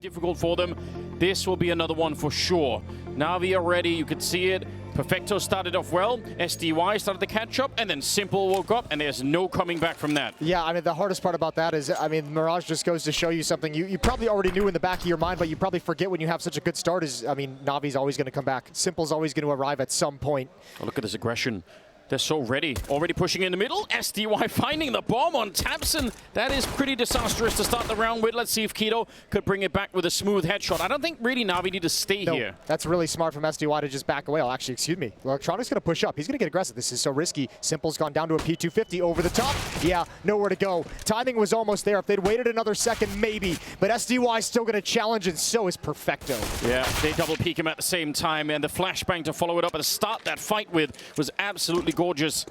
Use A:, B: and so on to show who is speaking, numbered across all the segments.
A: Difficult for them. This will be another one for sure. NaVi are ready, you could see it. Perfecto started off well, SDY started to catch up, and then Simple woke up, and there's no coming back from that.
B: Yeah, I mean, the hardest part about that is, I mean, Mirage just goes to show you something you probably already knew in the back of your mind, but you probably forget when you have such a good start is, I mean, NaVi's always going to come back. Simple's always going to arrive at some point.
A: Oh, look at this aggression. They're so ready. Already pushing in the middle. SDY finding the bomb on Tapson. That is pretty disastrous to start the round with. Let's see if Keto could bring it back with a smooth headshot. I don't think really NaVi need to stay here.
B: That's really smart from SDY to just back away. Oh, actually, excuse me. Electronic's going to push up. He's going to get aggressive. This is so risky. Simple's gone down to a P250 over the top. Yeah, nowhere to go. Timing was almost there. If they'd waited another second, maybe. But SDY's still going to challenge, and so is Perfecto.
A: Yeah, they double peek him at the same time, and the flashbang to follow it up and start that fight with was absolutely gorgeous.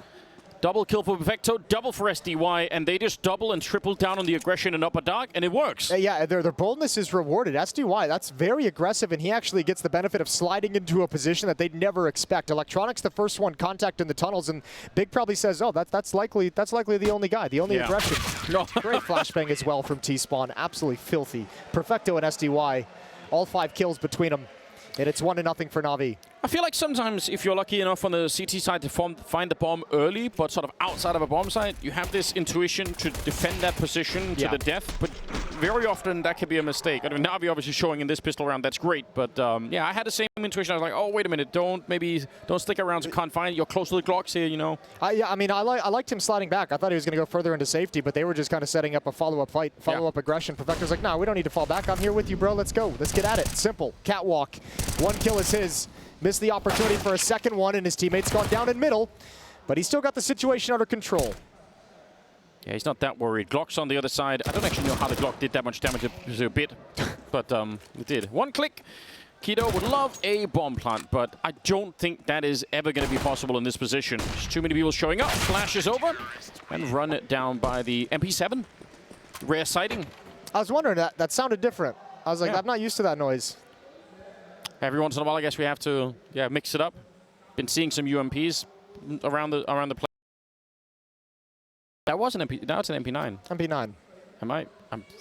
A: Double kill for Perfecto, double for SDY, and they just double and triple down on the aggression and upper dark, and it works.
B: Yeah, their boldness is rewarded. SDY, that's very aggressive, and he actually gets the benefit of sliding into a position that they'd never expect. Electronics, the first one, contact in the tunnels, and Big probably says, oh, that's likely the only guy, the only aggression.
A: No.
B: Great flashbang as well from T-Spawn, absolutely filthy. Perfecto and SDY, all 5 kills between them. And it's 1-0 for NaVi.
A: I feel like sometimes if you're lucky enough on the CT side to find the bomb early, but sort of outside of a bomb site, you have this intuition to defend that position to the death. But very often that can be a mistake. I mean, NaVi obviously showing in this pistol round, that's great. But yeah, I had the same intuition. I was like, oh, wait a minute, don't stick around to confine. You're close to the Glocks here, you know.
B: Yeah, I mean, I liked him sliding back. I thought he was going to go further into safety, but they were just kind of setting up a follow-up fight, follow-up aggression. Perfecto's like, no, we don't need to fall back. I'm here with you, bro. Let's go. Let's get at it. Simple. Catwalk. 1 kill is his. Missed the opportunity for a second one, and his teammates gone down in middle. But he's still got the situation under control.
A: Yeah, he's not that worried. Glock's on the other side. I don't actually know how the Glock did that much damage. It was a bit, but it did. 1 click. Keto would love a bomb plant, but I don't think that is ever going to be possible in this position. There's too many people showing up. Flash is over, and run it down by the MP7. Rare sighting.
B: I was wondering, that sounded different. I was like, I'm not used to that noise.
A: Every once in a while, I guess we have to, mix it up. Been seeing some UMPs around the play. That was an MP. Now it's an MP9.
B: MP9.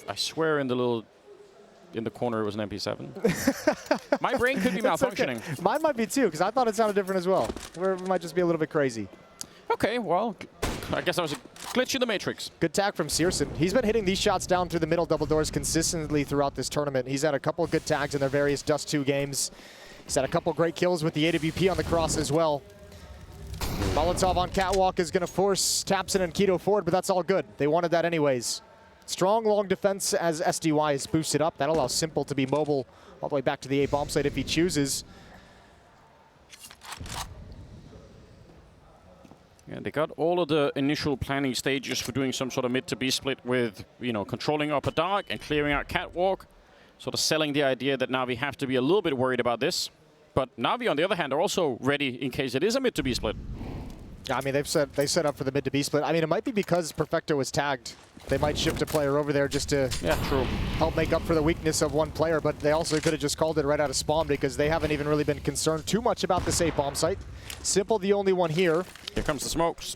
A: I swear in the corner it was an MP7. My brain could be malfunctioning.
B: Okay. Mine might be too, because I thought it sounded different as well. It might just be a little bit crazy.
A: Okay, well, I guess that was a glitch in the Matrix.
B: Good tag from Searson. He's been hitting these shots down through the middle double doors consistently throughout this tournament. He's had a couple of good tags in their various Dust2 games. He's had a couple great kills with the AWP on the cross as well. Molotov on Catwalk is going to force Tapson and Keto forward, but that's all good. They wanted that anyways. Strong long defense as SDY is boosted up. That allows Simple to be mobile all the way back to the A bomb site if he chooses.
A: Yeah, they got all of the initial planning stages for doing some sort of mid to B split with, controlling upper dark and clearing out Catwalk, sort of selling the idea that NaVi have to be a little bit worried about this. But NaVi, on the other hand, are also ready in case it is a mid to B split.
B: Yeah, I mean, they set up for the mid to B split. I mean, it might be because Perfecto was tagged. They might shift a player over there just to help make up for the weakness of one player, but they also could have just called it right out of spawn because they haven't even really been concerned too much about this A bomb site. Simple, the only one here.
A: Here comes the smokes.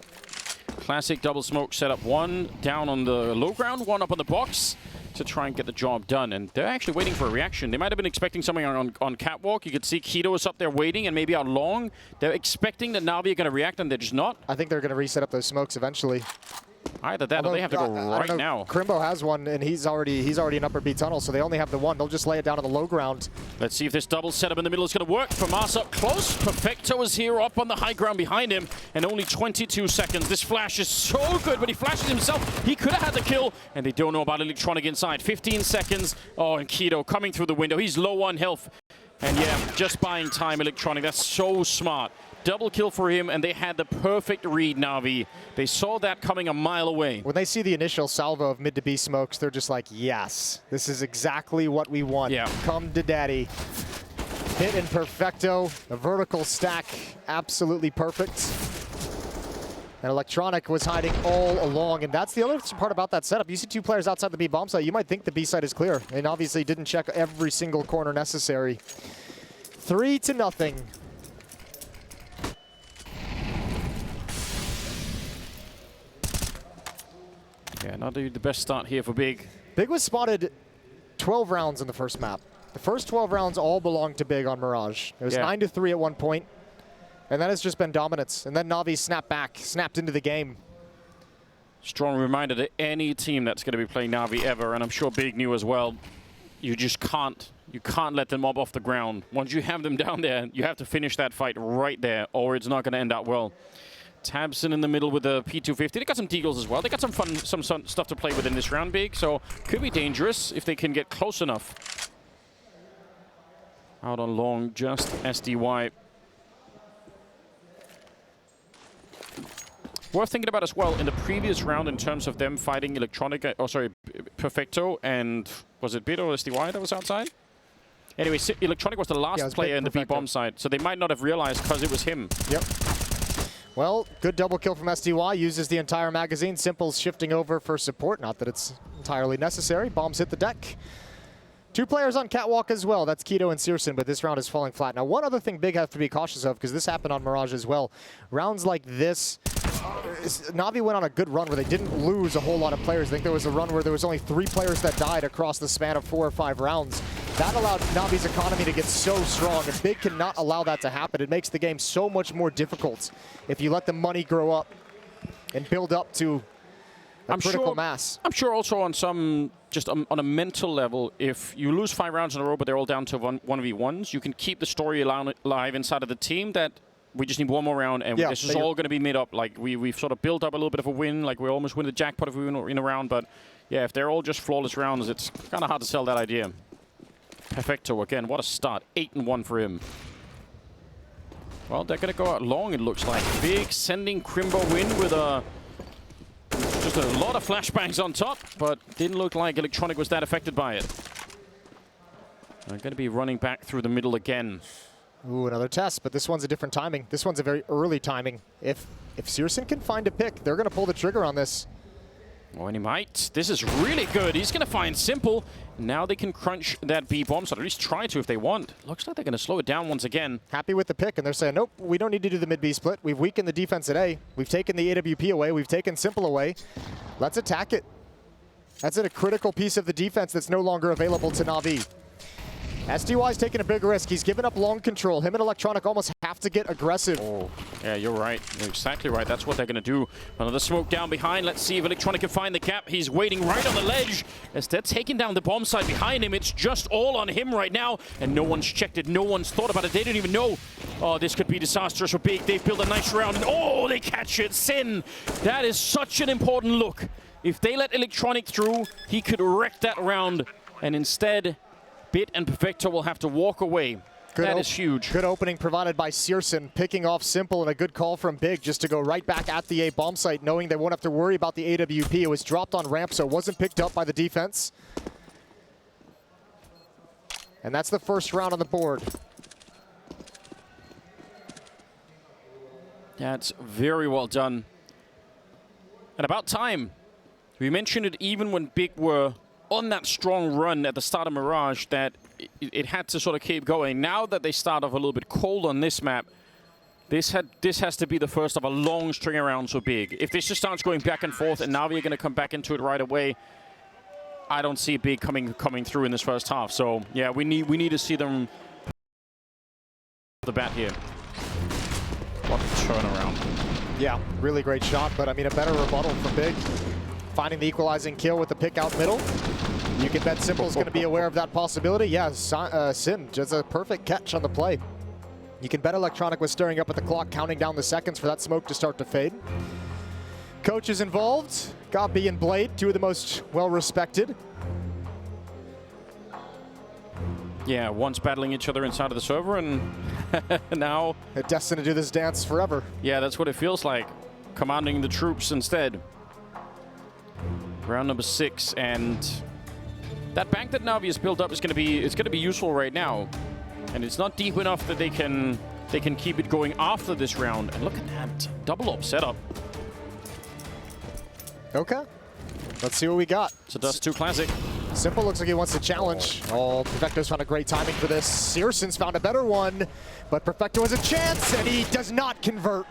A: Classic double smoke setup. 1 down on the low ground, 1 up on the box to try and get the job done. And they're actually waiting for a reaction. They might have been expecting something on Catwalk. You could see Keto is up there waiting and maybe out long. They're expecting that NaVi are going to react, and they're just not.
B: I think they're going to reset up those smokes eventually.
A: Either that or they have to go right now.
B: Crimbo has one, and he's already in upper B tunnel, so they only have the one. They'll just lay it down on the low ground.
A: Let's see if this double setup in the middle is going to work. Famas up close. Perfecto is here up on the high ground behind him, and only 22 seconds. This flash is so good, but he flashes himself. He could have had the kill, and they don't know about Electronic inside. 15 seconds. Oh, and Keto coming through the window. He's low on health. And yeah, just buying time, Electronic. That's so smart. Double kill for him, and they had the perfect read, NaVi. They saw that coming a mile away.
B: When they see the initial salvo of mid to B smokes, they're just like, yes, this is exactly what we want.
A: Yeah.
B: Come to daddy. Hit in Perfecto, a vertical stack, absolutely perfect. And Electronic was hiding all along, and that's the other part about that setup. You see 2 players outside the B bomb site, you might think the B site is clear, and obviously didn't check every single corner necessary. 3-0.
A: Yeah, not the best start here for Big.
B: Big was spotted 12 rounds in the first map. The first 12 rounds all belonged to Big on Mirage. It was 9-3 at one point, and that has just been dominance. And then NaVi snapped into the game.
A: Strong reminder to any team that's going to be playing NaVi ever, and I'm sure Big knew as well, you just can't let them mob off the ground. Once you have them down there, you have to finish that fight right there, or it's not going to end up well. Tabson in the middle with the P250. They got some deagles as well. They got some fun, some stuff to play with in this round, Big, so could be dangerous if they can get close enough. Out on long, just SDY. Worth thinking about as well, in the previous round in terms of them fighting Perfecto and, was it Bit or SDY that was outside? Anyway, Electronic was the last player in the B-bomb side, so they might not have realized because it was him.
B: Yep. Well, good double kill from SDY, uses the entire magazine. Simple's shifting over for support, not that it's entirely necessary. Bombs hit the deck. 2 players on Catwalk as well. That's Keto and Searson, but this round is falling flat. Now, one other thing Big has to be cautious of, because this happened on Mirage as well. Rounds like this, NaVi went on a good run where they didn't lose a whole lot of players. I think there was a run where there was only 3 players that died across the span of 4 or 5 rounds. That allowed NaVi's economy to get so strong, and Big cannot allow that to happen. It makes the game so much more difficult if you let the money grow up and build up to a critical mass. I'm sure
A: also on some, just on a mental level, if you lose 5 rounds in a row but they're all down to 1v1s, you can keep the story alive inside of the team that we just need one more round and this is all going to be made up. Like we've sort of built up a little bit of a win, like we almost win the jackpot if we win in a round, but yeah, if they're all just flawless rounds, it's kind of hard to sell that idea. Perfecto again, what a start. 8-1 for him. Well, they're going to go out long, it looks like. Big sending Crimbo in with just a lot of flashbangs on top, but didn't look like Electronic was that affected by it. They're going to be running back through the middle again.
B: Ooh, another test, but this one's a different timing. This one's a very early timing. If Searson can find a pick, they're going to pull the trigger on this.
A: Oh, and he might. This is really good. He's going to find Simple. Now they can crunch that B-bomb, so at least try to if they want. Looks like they're going to slow it down once again.
B: Happy with the pick, and they're saying, nope, we don't need to do the mid-B split. We've weakened the defense at A. We've taken the AWP away. We've taken Simple away. Let's attack it. That's a critical piece of the defense that's no longer available to NaVi. SDY's taking a big risk. He's given up long control. Him and Electronic almost have to get aggressive.
A: Oh, yeah, you're right. You're exactly right. That's what they're going to do. Another smoke down behind. Let's see if Electronic can find the gap. He's waiting right on the ledge. As they're taking down the bomb side behind him, it's just all on him right now. And no one's checked it. No one's thought about it. They didn't even know. Oh, this could be disastrous for Big. They've built a nice round. And oh, they catch it. Sin. That is such an important look. If they let Electronic through, he could wreck that round. And instead, Bit and Perfecto will have to walk away. That is huge.
B: Good opening provided by Searson, picking off Simple, and a good call from Big just to go right back at the A bomb site, knowing they won't have to worry about the AWP. It was dropped on ramp, so it wasn't picked up by the defense. And that's the first round on the board.
A: Yeah, it's very well done. And about time. We mentioned it even when Big were on that strong run at the start of Mirage, that it had to sort of keep going. Now that they start off a little bit cold on this map, this has to be the first of a long string around so Big. If this just starts going back and forth and NaVi are going to come back into it right away, I don't see Big coming through in this first half. So yeah, we need to see them the bat here. What a turnaround.
B: Yeah, really great shot, but I mean a better rebuttal from Big. Finding the equalizing kill with the pick out middle. You can bet Simple's going to be aware of that possibility. Yeah, Sim, just a perfect catch on the play. You can bet Electronic was stirring up at the clock, counting down the seconds for that smoke to start to fade. Coach is involved. Gabi and Blade, 2 of the most well-respected.
A: Yeah, once battling each other inside of the server, and now
B: they're destined to do this dance forever.
A: Yeah, that's what it feels like. Commanding the troops instead. Round number 6, and that bank that NaVi has built up is going to be useful right now, and it's not deep enough that they can keep it going after this round. And look at that double up setup.
B: Okay, let's see what we got.
A: It's a Dust2 classic.
B: Simple looks like he wants to challenge. Oh, Perfecto's found a great timing for this. Searson's found a better one, but Perfecto has a chance, and he does not convert.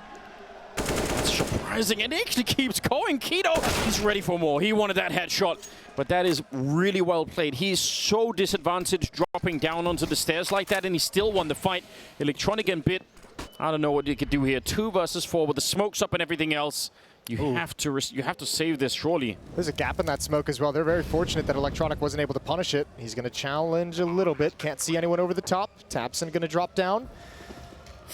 A: That's surprising. surprising, and he actually keeps going. Keto, he's ready for more. He wanted that headshot, but that is really well played. He's so disadvantaged dropping down onto the stairs like that, and he still won the fight. Electronic and Bit, I don't know what you could do here. 2 versus 4 with the smokes up and everything else. You have to save this, surely.
B: There's a gap in that smoke as well. They're very fortunate that Electronic wasn't able to punish it. He's going to challenge a little bit. Can't see anyone over the top. Tabson going to drop down.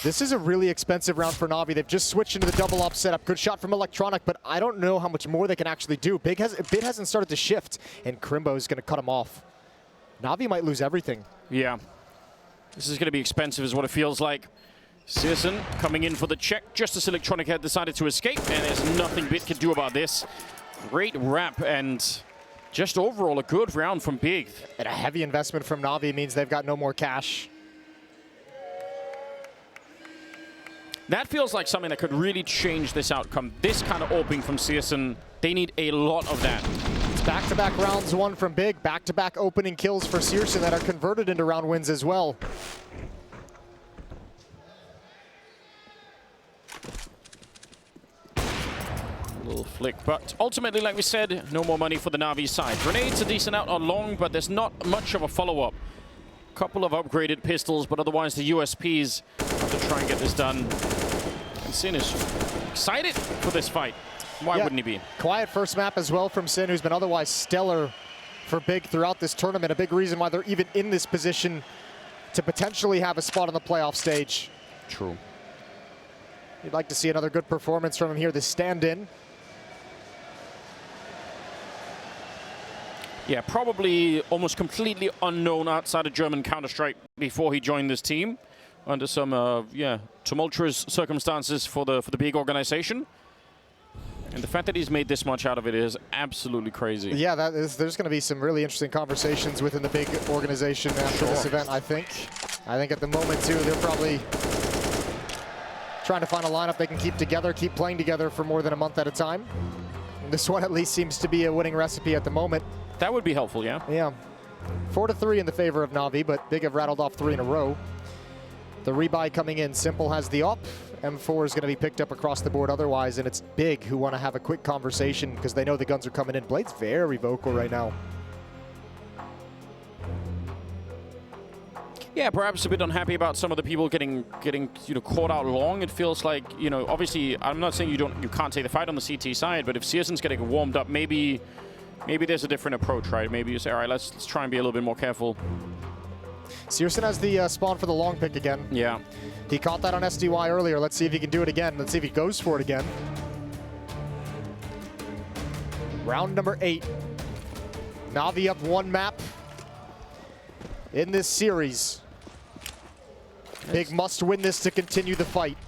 B: This is a really expensive round for NaVi. They've just switched into the double up setup. Good shot from Electronic, but I don't know how much more they can actually do. Bit hasn't started to shift, and Crimbo is going to cut him off. NaVi might lose everything.
A: Yeah. This is going to be expensive is what it feels like. Searson coming in for the check just as Electronic had decided to escape, and there's nothing Bit can do about this. Great wrap, and just overall a good round from Big.
B: And a heavy investment from NaVi means they've got no more cash.
A: That feels like something that could really change this outcome. This kind of opening from Searson, they need a lot of that.
B: It's back-to-back rounds won from Big, back-to-back opening kills for Searson that are converted into round wins as well.
A: Little flick, but ultimately, like we said, no more money for the NaVi side. Grenades are decent out on long, but there's not much of a follow-up. Couple of upgraded pistols, but otherwise the USPs have to try and get this done. And Sin is excited for this fight. Why wouldn't he be?
B: Quiet first map as well from Sin, who's been otherwise stellar for Big throughout this tournament. A big reason why they're even in this position to potentially have a spot on the playoff stage.
A: True.
B: You'd like to see another good performance from him here, the stand-in.
A: Yeah, probably almost completely unknown outside of German Counter-Strike before he joined this team, under some tumultuous circumstances for the big organization. And the fact that he's made this much out of it is absolutely crazy.
B: Yeah, there's going to be some really interesting conversations within the big organization after this event, I think. I think at the moment, too, they're probably trying to find a lineup they can keep together, keep playing together for more than a month at a time. And this one at least seems to be a winning recipe at the moment.
A: That would be helpful, yeah.
B: Yeah. 4-3 in the favor of NaVi, but Big have rattled off 3 in a row. The rebuy coming in. Simple has the op. M4 is going to be picked up across the board otherwise, and it's Big who want to have a quick conversation because they know the guns are coming in. Blade's very vocal right now.
A: Yeah, perhaps a bit unhappy about some of the people getting caught out long. It feels like, obviously, I'm not saying you can't take the fight on the CT side, but if Searson's getting warmed up, maybe there's a different approach, right? Maybe you say, all right, let's try and be a little bit more careful.
B: Searson has the spawn for the long pick again.
A: Yeah.
B: He caught that on SDY earlier. Let's see if he can do it again. Let's see if he goes for it again. Round number 8. NaVi up 1 map in this series. Big must win this to continue the fight.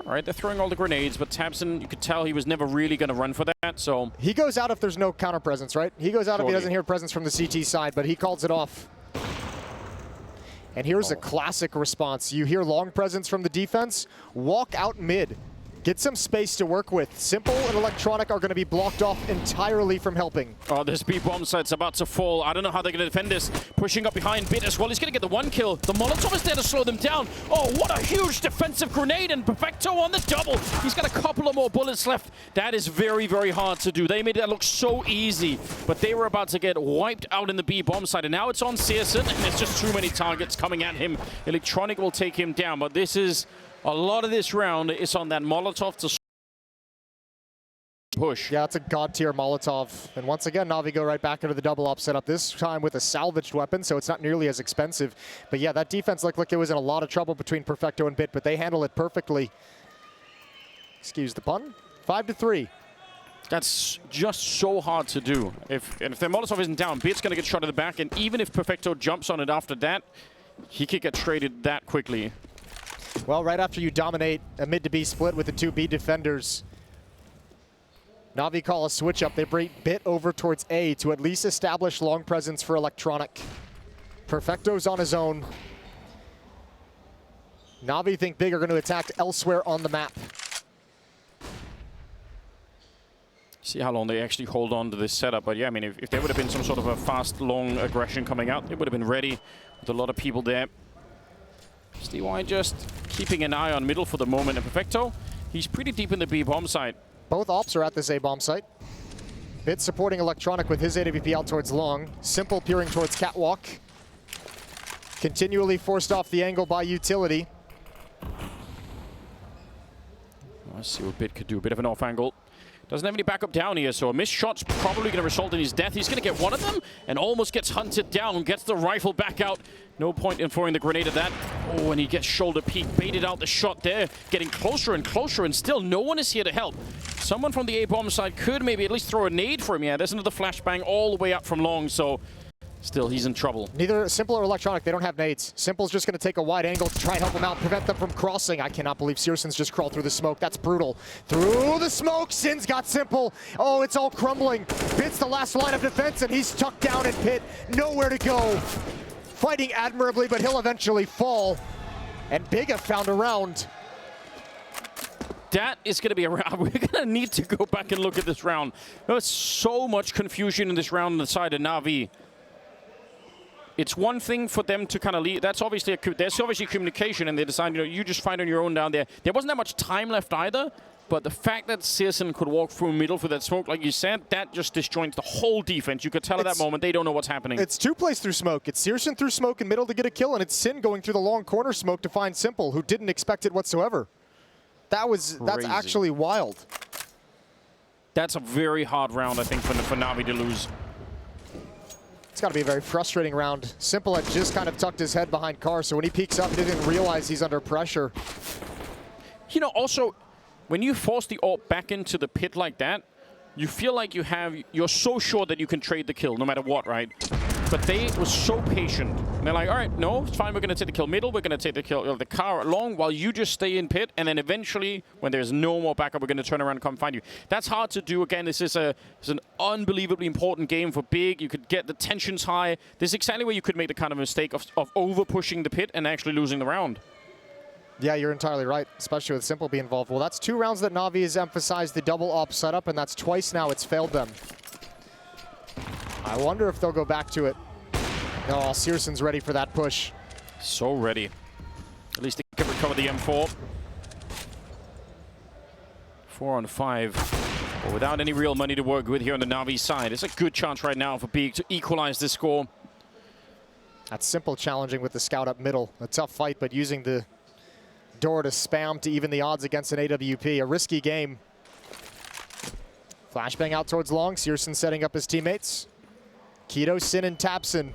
A: All right, they're throwing all the grenades, but Tabson, you could tell he was never really going to run for that, so...
B: He goes out if there's no counter presence, right? He goes out if he doesn't hear presence from the CT side, but he calls it off. And here's a classic response. You hear long presence from the defense, walk out mid. Get some space to work with. Simple and Electronic are going to be blocked off entirely from helping. Oh,
A: this B-bomb site's about to fall. I don't know how they're going to defend this. Pushing up behind Bit as well. He's going to get the 1 kill. The Molotov is there to slow them down. Oh, what a huge defensive grenade, and Perfecto on the double. He's got a couple of more bullets left. That is very, very hard to do. They made that look so easy, but they were about to get wiped out in the B-bomb site, and now it's on Searson, and there's just too many targets coming at him. Electronic will take him down, but this is... A lot of this round is on that Molotov to push.
B: Yeah, it's a god-tier Molotov. And once again, NaVi go right back into the double op setup, this time with a salvaged weapon, so it's not nearly as expensive. But yeah, that defense looked like it was in a lot of trouble between Perfecto and Bit, but they handle it perfectly. Excuse the pun. 5-3.
A: That's just so hard to do. If their Molotov isn't down, Bit's going to get shot in the back, and even if Perfecto jumps on it after that, he could get traded that quickly.
B: Well, right after you dominate a mid to B split with the 2 B defenders, NaVi call a switch up. They bring Bit over towards A to at least establish long presence for Electronic. Perfecto's on his own. NaVi think Big are going to attack elsewhere on the map.
A: See how long they actually hold on to this setup. But yeah, I mean, if there would have been some sort of a fast, long aggression coming out, they would have been ready with a lot of people there. SDY just keeping an eye on middle for the moment, and Perfecto He's pretty deep in the B bomb site.
B: Both ops are at this A bomb site. Bit supporting Electronic with his AWP out towards long. Simple peering towards Catwalk. Continually forced off the angle by utility.
A: Let's see what Bit could do. A bit of an off angle. Doesn't have any backup down here, so a missed shot's probably going to result in his death. He's going to get one of them and almost gets hunted down. Gets the rifle back out. No point in throwing the grenade at that. Oh, and he gets shoulder peek. Baited out the shot there. Getting closer and closer, and still no one is here to help. Someone from the A-bomb side could maybe at least throw a nade for him. Yeah, there's another flashbang all the way up from long, so still he's in trouble.
B: Neither Simple or Electronic, they don't have nades. Simple's just going to take a wide angle to try and help him out, prevent them from crossing. I cannot believe Searson's just crawled through the smoke. That's brutal. Through the smoke, Sin's got Simple. Oh, it's all crumbling. Bit's the last line of defense, and he's tucked down in pit. Nowhere to go. Fighting admirably, but he'll eventually fall. And Big have found a round.
A: That is going to be a round. We're going to need to go back and look at this round. There's so much confusion in this round on the side of NaVi. It's one thing for them to kind of lead. That's obviously there's obviously communication, and they decide, you know, you just find on your own down there. There wasn't that much time left either, but the fact that Searson could walk through middle for that smoke, like you said, that just disjoints the whole defense. You could tell at that moment they don't know what's happening.
B: It's two plays through smoke. It's Searson through smoke in middle to get a kill, and it's Sin going through the long corner smoke to find Simple, who didn't expect it whatsoever. That's actually wild.
A: That's a very hard round, I think, for NaVi to lose.
B: It's got to be a very frustrating round. Simple had just kind of tucked his head behind Carr, so when he peeks up, he didn't realize he's under pressure.
A: You know, also, when you force the AWP back into the pit like that, you feel like you're so sure that you can trade the kill no matter what, right? But they were so patient. And they're like, all right, no, it's fine. We're going to take the kill middle. We're going to take the kill the car long while you just stay in pit. And then eventually, when there's no more backup, we're going to turn around and come find you. That's hard to do. Again, this is an unbelievably important game for Big. You could get the tensions high. This is exactly where you could make the kind of mistake of over-pushing the pit and actually losing the round.
B: Yeah, you're entirely right, especially with Simple being involved. Well, that's 2 rounds that NaVi has emphasized the double op setup, and that's twice now it's failed them. I wonder if they'll go back to it. Oh, Searson's ready for that push.
A: So ready. At least they can recover the M4. 4 on 5. But without any real money to work with here on the NaVi side, it's a good chance right now for Big to equalize this score.
B: That's Simple challenging with the scout up middle. A tough fight, but using the door to spam to even the odds against an AWP. A risky game. Flashbang out towards long. Searson setting up his teammates. Keto, Sin, and Tapson.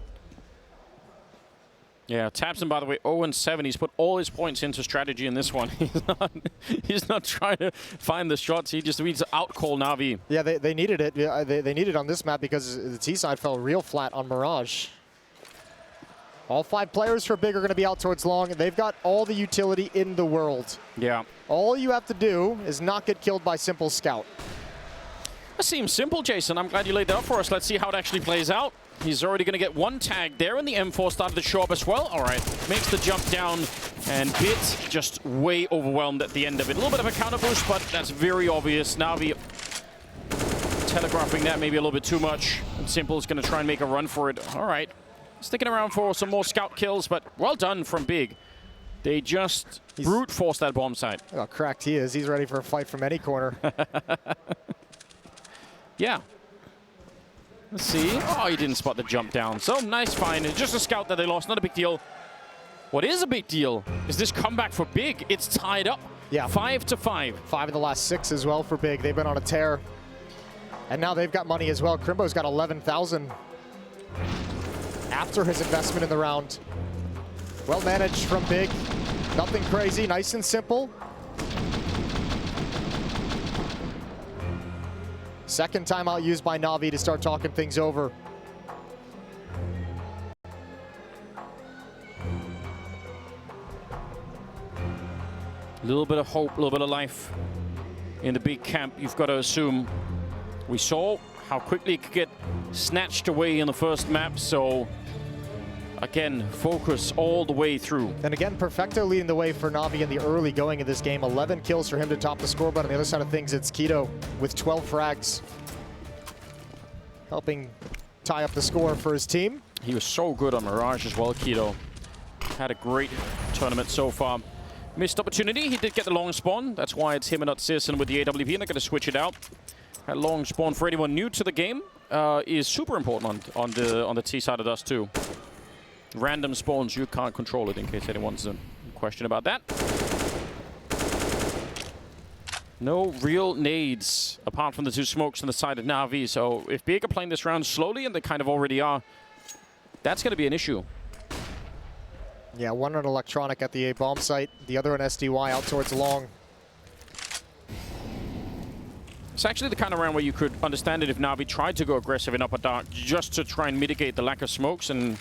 A: Yeah, Tapson, by the way, 0-7. He's put all his points into strategy in this one. He's not trying to find the shots. He just needs to outcall NaVi.
B: Yeah, they needed it. Yeah, they needed it on this map because the T side fell real flat on Mirage. All 5 players for Big are going to be out towards long, and they've got all the utility in the world.
A: Yeah.
B: All you have to do is not get killed by Simple Scout.
A: That seems simple, Jason. I'm glad you laid that up for us. Let's see how it actually plays out. He's already going to get 1 tag there, and the M4 started to show up as well. All right, makes the jump down, and Bit just way overwhelmed at the end of it. A little bit of a counter boost, but that's very obvious. NaVi telegraphing that maybe a little bit too much, and Simple's going to try and make a run for it. All right, sticking around for some more scout kills, but well done from Big. They just brute forced that bomb site.
B: Look how cracked he is. He's ready for a fight from any corner.
A: Yeah. Let's see. Oh, he didn't spot the jump down. So nice find. It's just a scout that they lost. Not a big deal. What is a big deal is this comeback for Big. It's tied up.
B: Yeah.
A: 5-5.
B: 5 of the last 6 as well for Big. They've been on a tear. And now they've got money as well. Crimbo's got 11,000 after his investment in the round. Well managed from Big. Nothing crazy. Nice and simple. Second timeout used by NaVi to start talking things over.
A: A little bit of hope, a little bit of life in the Big camp, you've got to assume. We saw how quickly it could get snatched away in the first map, so again, focus all the way through.
B: And again, Perfecto leading the way for NaVi in the early going of this game. 11 kills for him to top the scoreboard. On the other side of things, it's Keto with 12 frags, helping tie up the score for his team.
A: He was so good on Mirage as well, Keto. Had a great tournament so far. Missed opportunity. He did get the long spawn. That's why it's him and not CSGO with the AWP, and they're going to switch it out. That long spawn for anyone new to the game is super important on the T side of Dust2. Random spawns, you can't control it, in case anyone's in question about that. No real nades, apart from the 2 smokes on the side of NaVi. So if Big are playing this round slowly, and they kind of already are, that's going to be an issue.
B: Yeah, one on electronic at the A bomb site, the other on SDY out towards long.
A: It's actually the kind of round where you could understand it if NaVi tried to go aggressive in upper dark, just to try and mitigate the lack of smokes and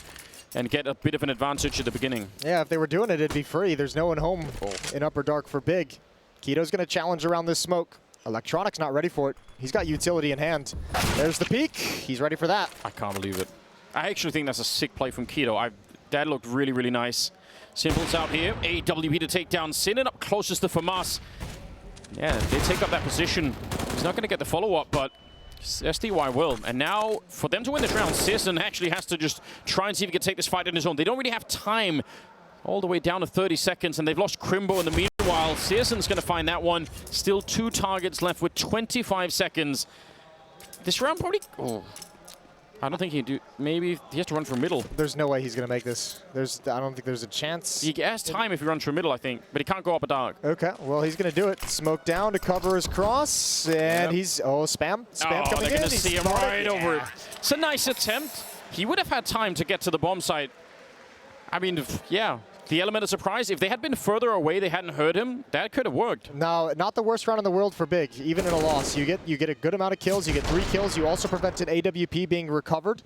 A: get a bit of an advantage at the beginning.
B: Yeah, if they were doing it, it'd be free. There's no one home in upper dark for Big. Kito's going to challenge around this smoke. Electronic's not ready for it. He's got utility in hand. There's the peek. He's ready for that.
A: I can't believe it. I actually think that's a sick play from Kito. That looked really, really nice. Simple's out here. AWP to take down Sin, and up closest to FAMAS. Yeah, they take up that position. He's not going to get the follow-up, but SDY will. And now, for them to win this round, CSGO actually has to just try and see if he can take this fight on his own. They don't really have time. All the way down to 30 seconds, and they've lost Crimbo in the meanwhile. CSGO's going to find that one. Still 2 targets left with 25 seconds. This round probably... Oh, I don't think he do. Maybe he has to run for middle.
B: There's no way he's going to make this. I don't think there's a chance.
A: He has time if he runs for middle, I think, but he can't go up a dark.
B: Okay, well, he's going to do it. Smoke down to cover his cross, and he's... Oh, spam. Spam coming in.
A: They're going to see him right over it. It's a nice attempt. He would have had time to get to the bomb site. I mean, yeah. The element of surprise, if they had been further away, they hadn't heard him, that could have worked.
B: No, not the worst round in the world for Big, even in a loss. You get a good amount of kills, you get 3 kills, you also prevented AWP being recovered.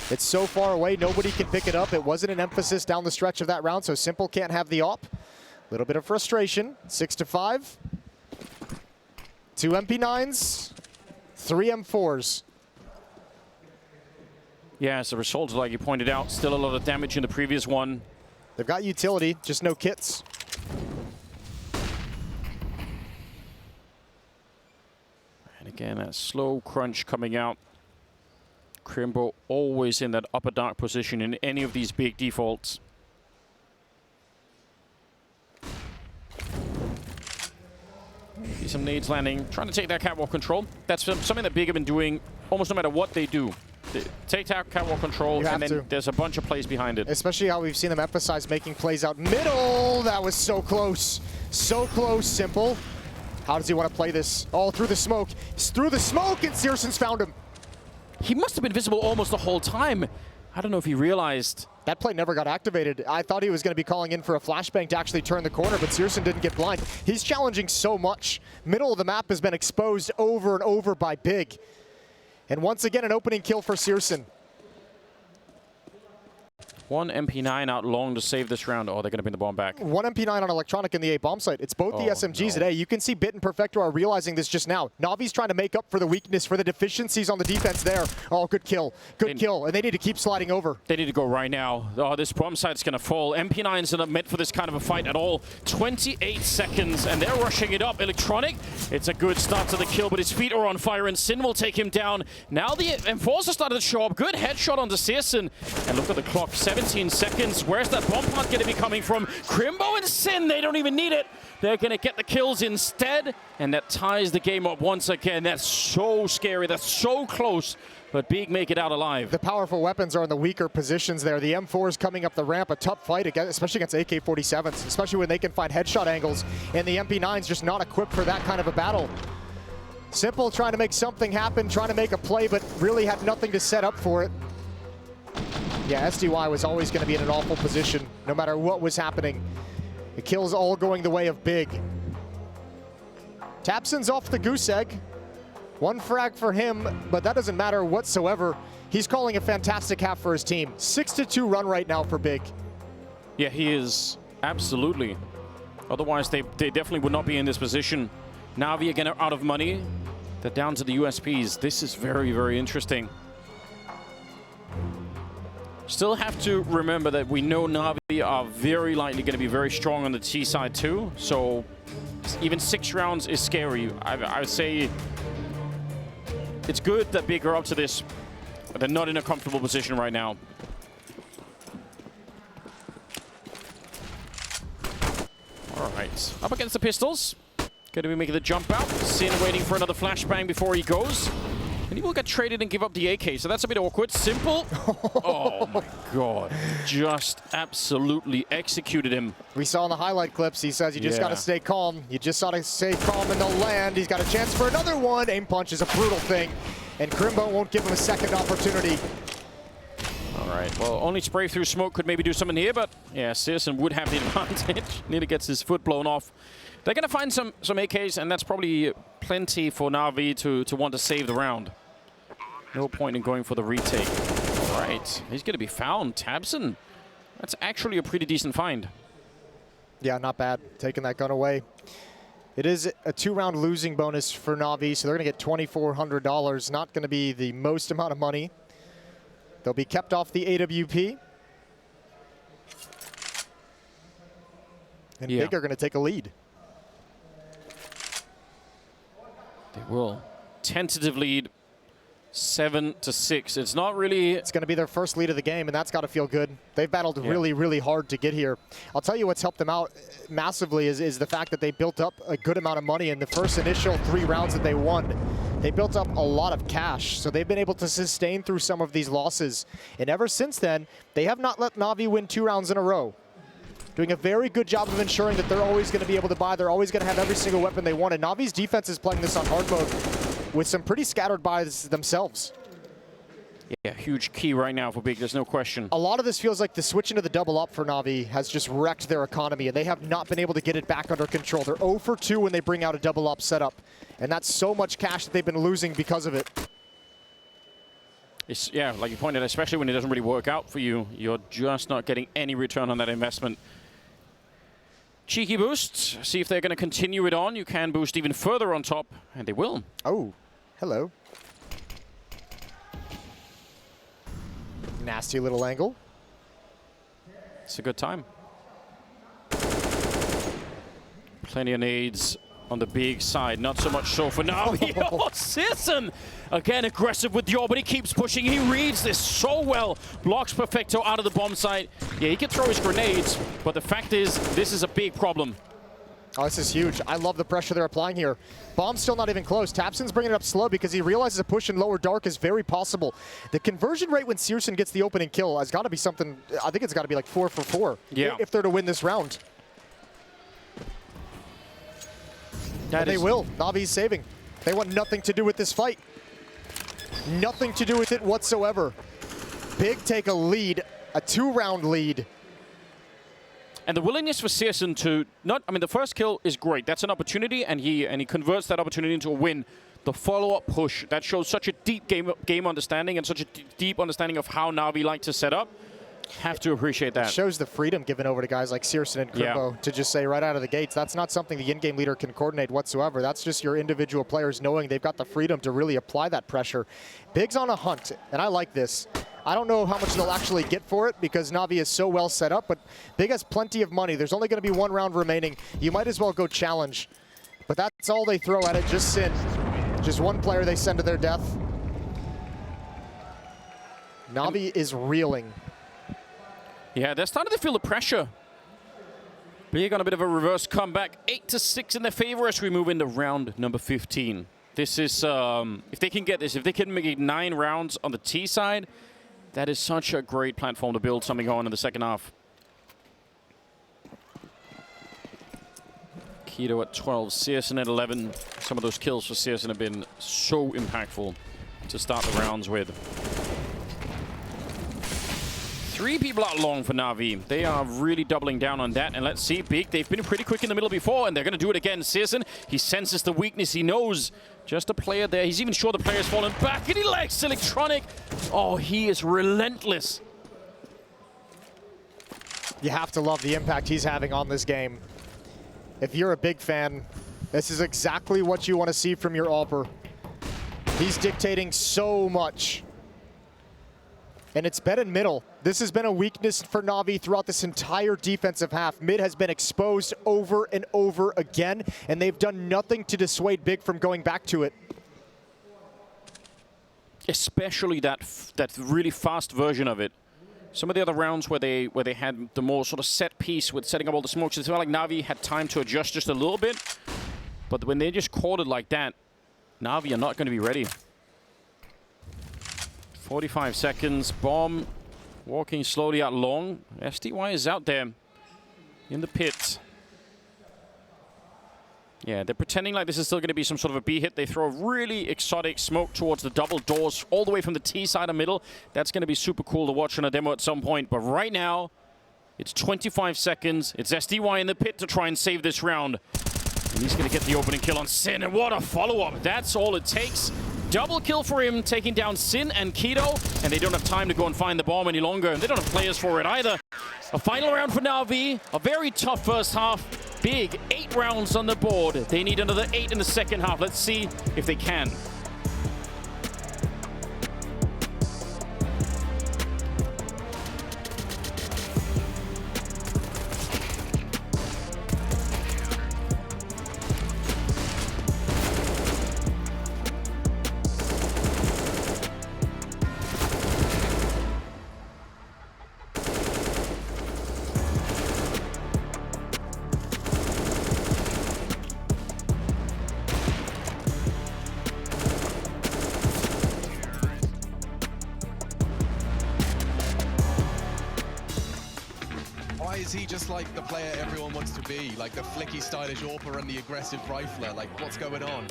B: It's so far away, nobody can pick it up. It wasn't an emphasis down the stretch of that round, so Simple can't have the op. Little bit of frustration, 6-5. 2 MP9s, 3 M4s.
A: Yeah, as a result, like you pointed out, still a lot of damage in the previous one.
B: They've got utility, just no kits.
A: And again, that slow crunch coming out. Crimbo always in that upper dark position in any of these big defaults. See some nades landing, trying to take that catwalk control. That's something that Big have been doing almost no matter what they do. Take catwalk control, and then there's a bunch of plays behind it.
B: Especially how we've seen them emphasize making plays out middle. That was so close. So close, Simple. How does he want to play this? Oh, through the smoke. It's through the smoke, and Searson's found him.
A: He must have been visible almost the whole time. I don't know if he realized.
B: That play never got activated. I thought he was going to be calling in for a flashbang to actually turn the corner, but Searson didn't get blind. He's challenging so much. Middle of the map has been exposed over and over by Big. And once again, an opening kill for Searson.
A: 1 MP9 out long to save this round. Oh, they're going to bring the bomb back.
B: 1 MP9 on electronic in the A bomb site. It's both the SMGs today. You can see Bit and Perfecto are realizing this just now. Navi's trying to make up for the weakness, for the deficiencies on the defense there. Oh, good kill. Good kill. And they need to keep sliding over.
A: They need to go right now. Oh, this bomb site's going to fall. MP9's not meant for this kind of a fight at all. 28 seconds, and they're rushing it up. Electronic, it's a good start to the kill, but his feet are on fire, and Sin will take him down. Now the Enforcer started to show up. Good headshot onto Searson. And look at the clock, 17 seconds. Where's that bomb plant going to be coming from? Crimbo and Sin, they don't even need it. They're going to get the kills instead, and that ties the game up once again. That's so scary. That's so close, but Big make it out alive.
B: The powerful weapons are in the weaker positions there. The M4 is coming up the ramp, a tough fight, especially against AK-47s, especially when they can find headshot angles, and the MP9's just not equipped for that kind of a battle. Simple trying to make something happen, trying to make a play, but really had nothing to set up for it. Yeah, SDY was always going to be in an awful position, no matter what was happening. The kills all going the way of Big. Tapson's off the goose egg. 1 frag for him, but that doesn't matter whatsoever. He's calling a fantastic half for his team. 6-2 run right now for Big.
A: Yeah, he is. Absolutely. Otherwise, they definitely would not be in this position. NaVi again are out of money. They're down to the USPs. This is very, very interesting. Still have to remember that we know NaVi are very likely going to be very strong on the T side too. So even 6 rounds is scary. I would say it's good that Big are up to this, but they're not in a comfortable position right now. All right, up against the pistols. Going to be making the jump out. Sin waiting for another flashbang before he goes. And he will get traded and give up the AK, so that's a bit awkward. Simple. Oh my god. Just absolutely executed him.
B: We saw in the highlight clips, he says you just got to stay calm. You just got to stay calm in the land. He's got a chance for another one. Aim punch is a brutal thing. And Crimbo won't give him a second opportunity.
A: All right, well, only spray through smoke could maybe do something here, but yeah, Searson would have the advantage. Nearly gets his foot blown off. They're going to find some AKs, and that's probably plenty for NaVi to want to save the round. No point in going for the retake. All right, he's going to be found. tabseN. That's actually a pretty decent find.
B: Yeah, not bad. Taking that gun away. It is a 2-round losing bonus for NaVi, so they're going to get $2,400. Not going to be the most amount of money. They'll be kept off the AWP. And Big are going to take a lead.
A: They will. Tentative lead, 7-6. It's not really...
B: It's going to be their first lead of the game, and that's got to feel good. They've battled really, really hard to get here. I'll tell you what's helped them out massively is the fact that they built up a good amount of money in the first initial 3 rounds that they won. They built up a lot of cash, so they've been able to sustain through some of these losses. And ever since then, they have not let NaVi win 2 rounds in a row. Doing a very good job of ensuring that they're always going to be able to buy. They're always going to have every single weapon they want. And NaVi's defense is playing this on hard mode with some pretty scattered buys themselves.
A: Yeah, huge key right now for Big, there's no question.
B: A lot of this feels like the switch into the double up for NaVi has just wrecked their economy, and they have not been able to get it back under control. They're 0 for 2 when they bring out a double up setup, and that's so much cash that they've been losing because of it.
A: It's, yeah, like you pointed, especially when it doesn't really work out for you, you're just not getting any return on that investment. Cheeky boost, see if they're going to continue it on. You can boost even further on top, and they will.
B: Oh, hello. Nasty little angle.
A: It's a good time. Plenty of nades on the Big side, not so much so for NaVi. Oh, CSGO! Again, aggressive with the orb, but he keeps pushing. He reads this so well. Blocks Perfecto out of the bomb site. Yeah, he can throw his grenades, but the fact is, this is a big problem.
B: Oh, this is huge. I love the pressure they're applying here. Bomb's still not even close. tabseN's bringing it up slow because he realizes a push in lower dark is very possible. The conversion rate when CSGO gets the opening kill has got to be something, I think it's got to be like 4 for 4 if they're to win this round. And they will. NaVi's saving. They want nothing to do with this fight. Nothing to do with it whatsoever. Big take a lead, a 2-round lead.
A: And the willingness for CSGO to not, I mean, the first kill is great. That's an opportunity, and he converts that opportunity into a win. The follow-up push, that shows such a deep game understanding and such a deep understanding of how NaVi like to set up. Have to appreciate that.
B: It shows the freedom given over to guys like CSGO and Crimbo to just say right out of the gates, that's not something the in-game leader can coordinate whatsoever. That's just your individual players knowing they've got the freedom to really apply that pressure. Big's on a hunt, and I like this. I don't know how much they'll actually get for it because NaVi is so well set up, but Big has plenty of money. There's only going to be 1 round remaining. You might as well go challenge. But that's all they throw at it, just Sin. Just 1 player they send to their death. NaVi is reeling.
A: Yeah, they're starting to feel the pressure. Big on a bit of a reverse comeback. 8-6 in their favor as we move into round number 15. This is, if they can get this, if they can make 9 rounds on the T side, that is such a great platform to build something on in the second half. Keto at 12, CSGO at 11. Some of those kills for CSGO have been so impactful to start the rounds with. 3 people out long for NaVi. They are really doubling down on that. And let's see, Big, they've been pretty quick in the middle before, and they're going to do it again. CSGO, he senses the weakness. He knows just a player there. He's even sure the player's fallen back, and he likes Electronic. Oh, he is relentless.
B: You have to love the impact he's having on this game. If you're a Big fan, this is exactly what you want to see from your AWPer. He's dictating so much. And it's been in middle. This has been a weakness for NaVi throughout this entire defensive half. Mid has been exposed over and over again, and they've done nothing to dissuade Big from going back to it.
A: Especially that really fast version of it. Some of the other rounds where they had the more sort of set piece with setting up all the smokes, it felt like NaVi had time to adjust just a little bit. But when they just caught it like that, NaVi are not going to be ready. 45 seconds. Bomb walking slowly out long. SDY is out there in the pit. Yeah, they're pretending like this is still going to be some sort of a B hit. They throw a really exotic smoke towards the double doors all the way from the T side of middle. That's going to be super cool to watch on a demo at some point. But right now, it's 25 seconds. It's SDY in the pit to try and save this round. And he's going to get the opening kill on Sin. And what a follow-up. That's all it takes. Double kill for him, taking down Sin and Keto. And they don't have time to go and find the bomb any longer. And they don't have players for it either. A final round for NaVi. A very tough first half. Big 8 rounds on the board. They need another 8 in the second half. Let's see if they can.
C: Why is he just like the player everyone wants to be? Like the flicky, stylish AWPer and the aggressive rifler? Like, what's going on?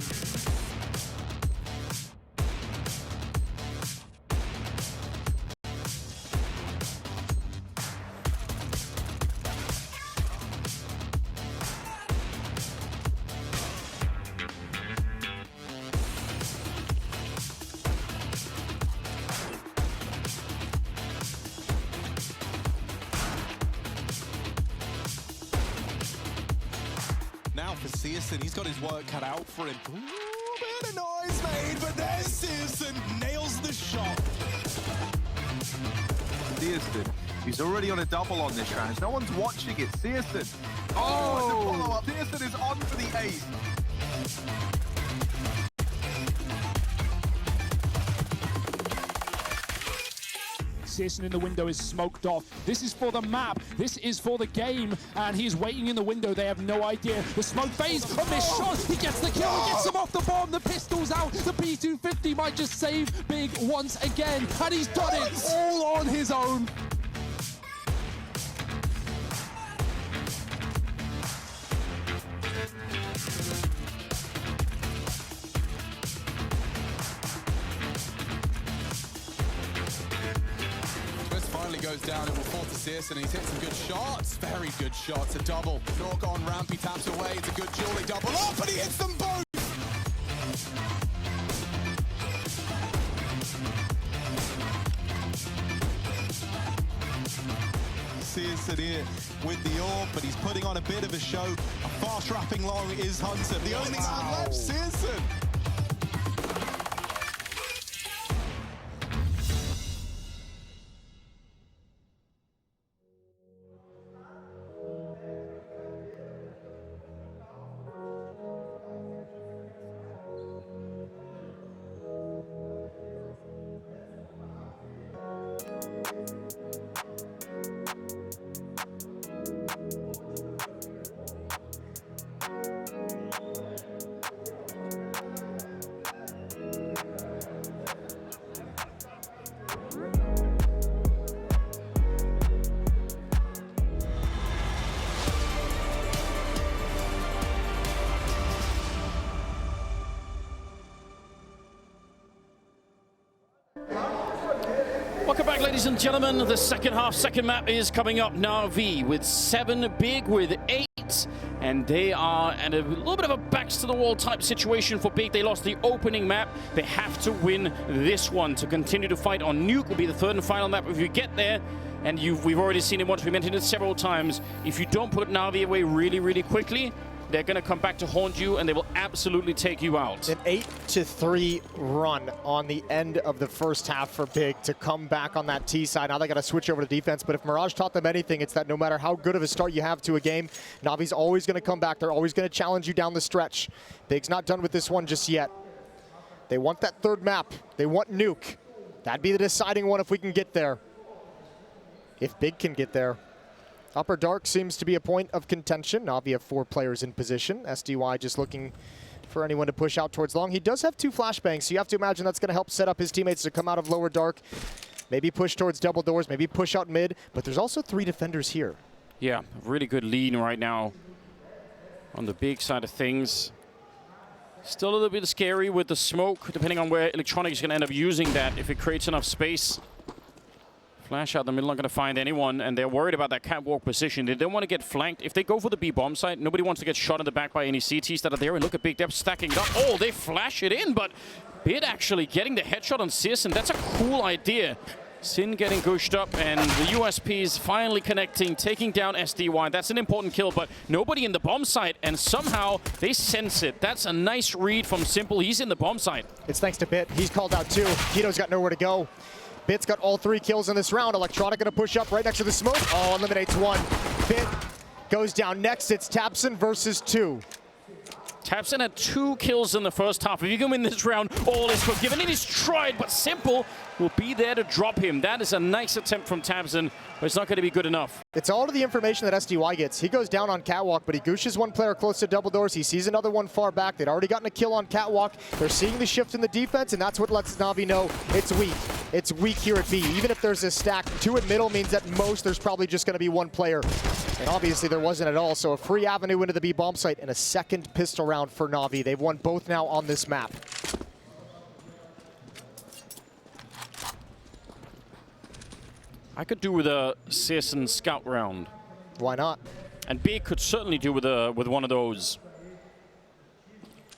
C: Now for CSGO, he's got his work cut out for him. Ooh, bit of noise made, but there's CSGO, nails the shot.
D: CSGO, he's already on a double on this round. No one's watching it. CSGO. Oh, the follow-up. CSGO is on for the ace.
E: CSGO in the window is smoked off. This is for the map. This is for the game. And he's waiting in the window. They have no idea. The smoke phase, a missed shot. He gets the kill. He gets him off the bomb. The pistol's out. The P250 might just save Big once again. And he's done it all on his own.
C: Goes down, it will fall to CSGO, and he's hit some good shots. Very good shots. A double. Nork on ramp, he taps away. It's a good Julie double up, and he hits them both. CSGO here with the AWP, but he's putting on a bit of a show. A fast wrapping long is Hunter. The only man left, CSGO.
A: Welcome back, ladies and gentlemen. The second half, second map is coming up. NaVi with 7, Big with 8. And they are in a little bit of a backs-to-the-wall type situation for Big. They lost the opening map. They have to win this one to continue to fight on Nuke. Will be the third and final map. If you get there, and we've already seen it once, we mentioned it several times, if you don't put NaVi away really, really quickly, they're going to come back to haunt you, and they will absolutely take you out.
B: An 8-3 run on the end of the first half for Big to come back on that T side. Now they got to switch over to defense, but if Mirage taught them anything, it's that no matter how good of a start you have to a game, NaVi's always going to come back. They're always going to challenge you down the stretch. Big's not done with this one just yet. They want that third map. They want Nuke. That'd be the deciding one if we can get there. if Big can get there. Upper Dark seems to be a point of contention. NaVi have 4 players in position. SDY just looking for anyone to push out towards long. He does have 2 flashbangs, so you have to imagine that's going to help set up his teammates to come out of lower dark. Maybe push towards double doors, maybe push out mid, but there's also 3 defenders here.
A: Yeah, really good lean right now on the big side of things. Still a little bit scary with the smoke, depending on where Electronic is going to end up using that, if it creates enough space. Flash out the middle, not going to find anyone, and they're worried about that catwalk position. They don't want to get flanked. If they go for the B bomb site, nobody wants to get shot in the back by any CTs that are there. And look at Big Depth stacking up. Oh, they flash it in, but Bid actually getting the headshot on Searson. That's a cool idea. Sin getting gushed up, and the USPs finally connecting, taking down SDY. That's an important kill, but nobody in the bomb site, and somehow they sense it. That's a nice read from Simple. He's in the bomb site.
B: It's thanks to Bit. He's called out too. Kito's got nowhere to go. Bit's got all 3 kills in this round. Electronic gonna push up right next to the smoke. Oh, eliminates 1. Bit goes down next. It's Tapson versus 2.
A: Tapson had 2 kills in the first half. If you can win this round, all is forgiven. It is tried, but Simple will be there to drop him. That is a nice attempt from Tapson, but it's not going to be good enough.
B: It's all to the information that SDY gets. He goes down on catwalk, but he gooshes 1 player close to double doors. He sees another one far back. They'd already gotten a kill on catwalk. They're seeing the shift in the defense, and that's what lets NaVi know it's weak. It's weak here at B. Even if there's a stack, 2 at middle means at most there's probably just going to be 1 player. And obviously there wasn't at all, so a free avenue into the B bomb site and a second pistol round for NaVi. They've won both now on this map.
A: I could do with a Searson scout round.
B: Why not?
A: And Big could certainly do with one of those.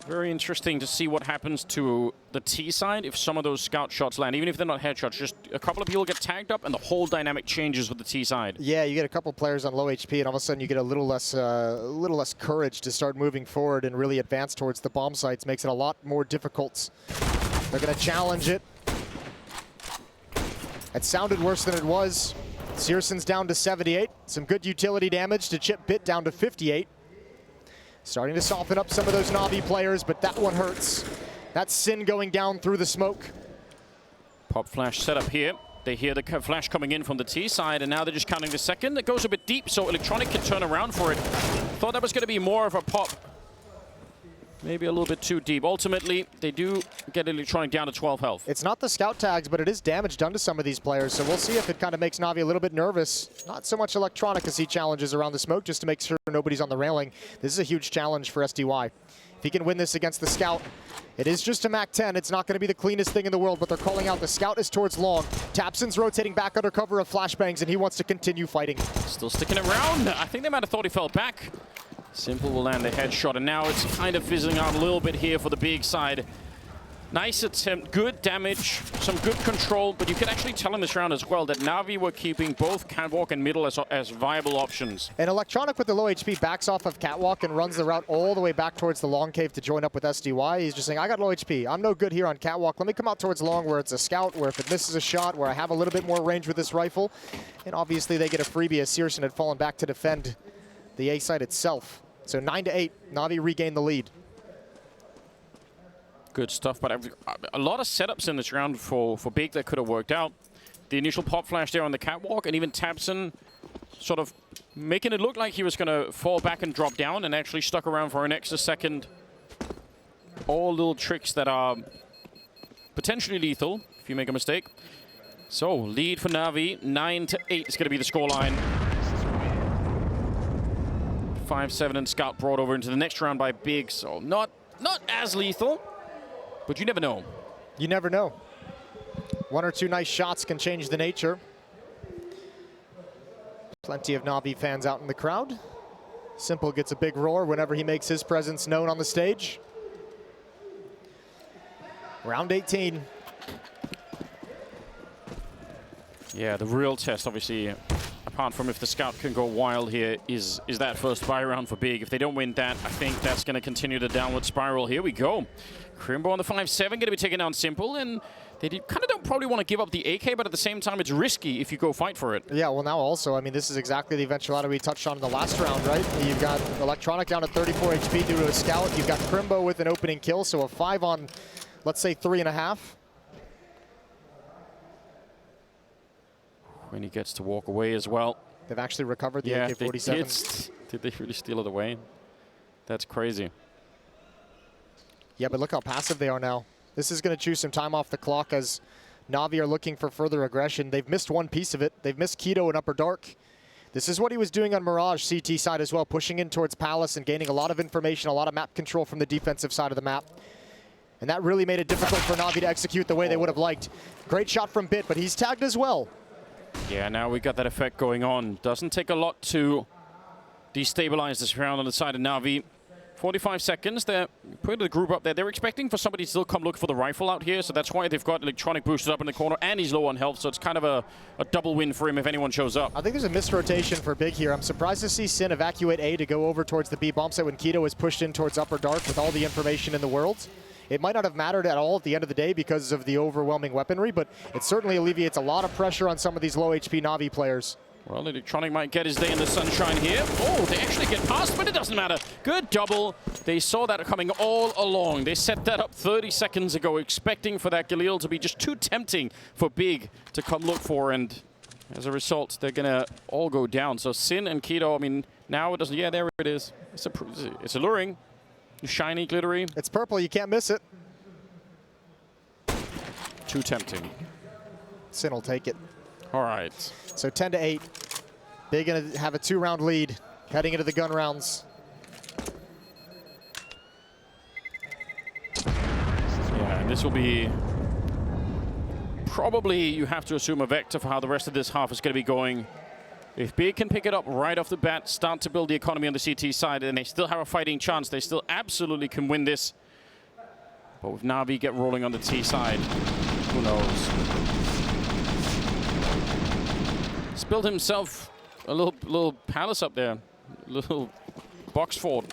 A: Very interesting to see what happens to the T side if some of those scout shots land. Even if they're not headshots, just a couple of people get tagged up and the whole dynamic changes with the T side. Yeah,
B: you get a couple players on low HP and all of a sudden you get a little less courage to start moving forward and really advance towards the bomb sites. Makes it a lot more difficult. They're going to challenge it. It sounded worse than it was. Searson's down to 78. Some good utility damage to chip Bit down to 58. Starting to soften up some of those NaVi players, but that one hurts. That's Sin going down through the smoke.
A: Pop flash setup here. They hear the flash coming in from the T side, and now they're just counting the second. It goes a bit deep, so Electronic can turn around for it. Thought that was going to be more of a pop. Maybe a little bit too deep. Ultimately, they do get Electronic down to 12 health.
B: It's not the scout tags, but it is damage done to some of these players, so we'll see if it kind of makes NaVi a little bit nervous. Not so much Electronic as he challenges around the smoke just to make sure nobody's on the railing. This is a huge challenge for SDY. If he can win this against the scout, it is just a MAC 10. It's not going to be the cleanest thing in the world, but they're calling out the scout is towards long. Tapson's rotating back under cover of flashbangs, and he wants to continue fighting.
A: Still sticking around. I think they might have thought he fell back. Simple will land the headshot, and now it's kind of fizzling out a little bit here for the Big side. Nice attempt, good damage, some good control, but you can actually tell in this round as well that NaVi were keeping both catwalk and middle as viable options.
B: And Electronic with the low HP backs off of catwalk and runs the route all the way back towards the long cave to join up with SDY. He's just saying, I got low HP. I'm no good here on catwalk. Let me come out towards long where it's a scout, where if it misses a shot, where I have a little bit more range with this rifle. And obviously they get a freebie as Searson had fallen back to defend the A site itself. So 9-8, NaVi regained the lead.
A: Good stuff, but a lot of setups in this round for Big that could have worked out. The initial pop flash there on the catwalk, and even Tapson sort of making it look like he was going to fall back and drop down, and actually stuck around for an extra second. All little tricks that are potentially lethal if you make a mistake. So, lead for NaVi, 9-8 is going to be the scoreline. 5-7 and Scout brought over into the next round by Big, so not as lethal, but you never know.
B: You never know. 1 or 2 nice shots can change the nature. Plenty of NaVi fans out in the crowd. Simple gets a big roar whenever he makes his presence known on the stage. Round 18.
A: Yeah, the real test, obviously, apart from if the Scout can go wild here, is that first buy round for Big. If they don't win that, I think that's going to continue the downward spiral. Here we go. Crimbo on the 5-7, going to be taking down Simple, and they kind of don't probably want to give up the AK, but at the same time, it's risky if you go fight for it.
B: Yeah, well, now also, I mean, this is exactly the eventuality we touched on in the last round, right? You've got Electronic down at 34 HP due to a Scout. You've got Crimbo with an opening kill, so a 5 on, let's say, 3.5.
A: when he gets to walk away as well.
B: They've actually recovered the
A: Yeah,
B: AK-47.
A: Did they really steal it away? That's crazy.
B: Yeah, but look how passive they are now. This is going to choose some time off the clock as NaVi are looking for further aggression. They've missed one piece of it. They've missed Keto in Upper Dark. This is what he was doing on Mirage CT side as well, pushing in towards Palace and gaining a lot of information, a lot of map control from the defensive side of the map. And that really made it difficult for NaVi to execute the way they would have liked. Great shot from Bit, but he's tagged as well.
A: Yeah, now we got that effect going on. Doesn't take a lot to destabilize this round on the side of NaVi. 45 seconds. They're putting the group up there. They're expecting for somebody to still come look for the rifle out here, so that's why they've got Electronic boosted up in the corner, and he's low on health, so it's kind of a double win for him if anyone shows up.
B: I think there's a missed rotation for Big here. I'm surprised to see Sin evacuate A to go over towards the B bomb site when Keto is pushed in towards Upper Dark with all the information in the world. It might not have mattered at all at the end of the day because of the overwhelming weaponry, but it certainly alleviates a lot of pressure on some of these low HP NaVi players.
A: Well, Electronic might get his day in the sunshine here. Oh, they actually get past, but it doesn't matter. Good double. They saw that coming all along. They set that up 30 seconds ago, expecting for that Galil to be just too tempting for Big to come look for, and as a result, they're going to all go down. So Sin and Keto, I mean, now it doesn't... Yeah, there it is. It's alluring. Shiny, glittery.
B: It's purple. You can't miss it.
A: Too tempting.
B: Sin will take it.
A: All right.
B: So 10-8. They're going to have a 2-round lead heading into the gun rounds.
A: Yeah, and this will be probably, you have to assume, a vector for how the rest of this half is going to be going. If Big can pick it up right off the bat, start to build the economy on the CT side, and they still have a fighting chance. They still absolutely can win this. But with NaVi get rolling on the T side, who knows? He's built himself a little palace up there, a little box fort.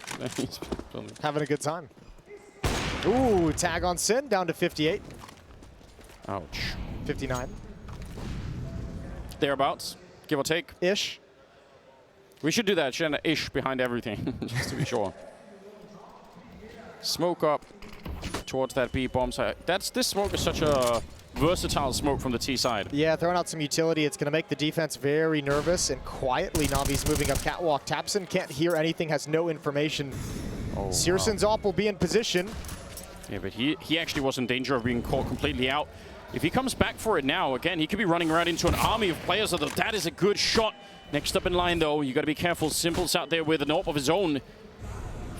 B: Having a good time. Ooh, tag on Sin, down to 58.
A: Ouch.
B: 59.
A: Thereabouts, give or take.
B: Ish.
A: We should do that, should have ish behind everything, just to be sure. Smoke up towards that B bomb site. This smoke is such a versatile smoke from the T side.
B: Yeah, throwing out some utility. It's going to make the defense very nervous, and quietly NaVi's moving up catwalk. Tapson can't hear anything, has no information.
A: Oh,
B: Searson's op will be in position.
A: Yeah, but he actually was in danger of being caught completely out. If he comes back for it now, again, he could be running right into an army of players. So that is a good shot. Next up in line, though, you got to be careful. Simple's out there with an op of his own.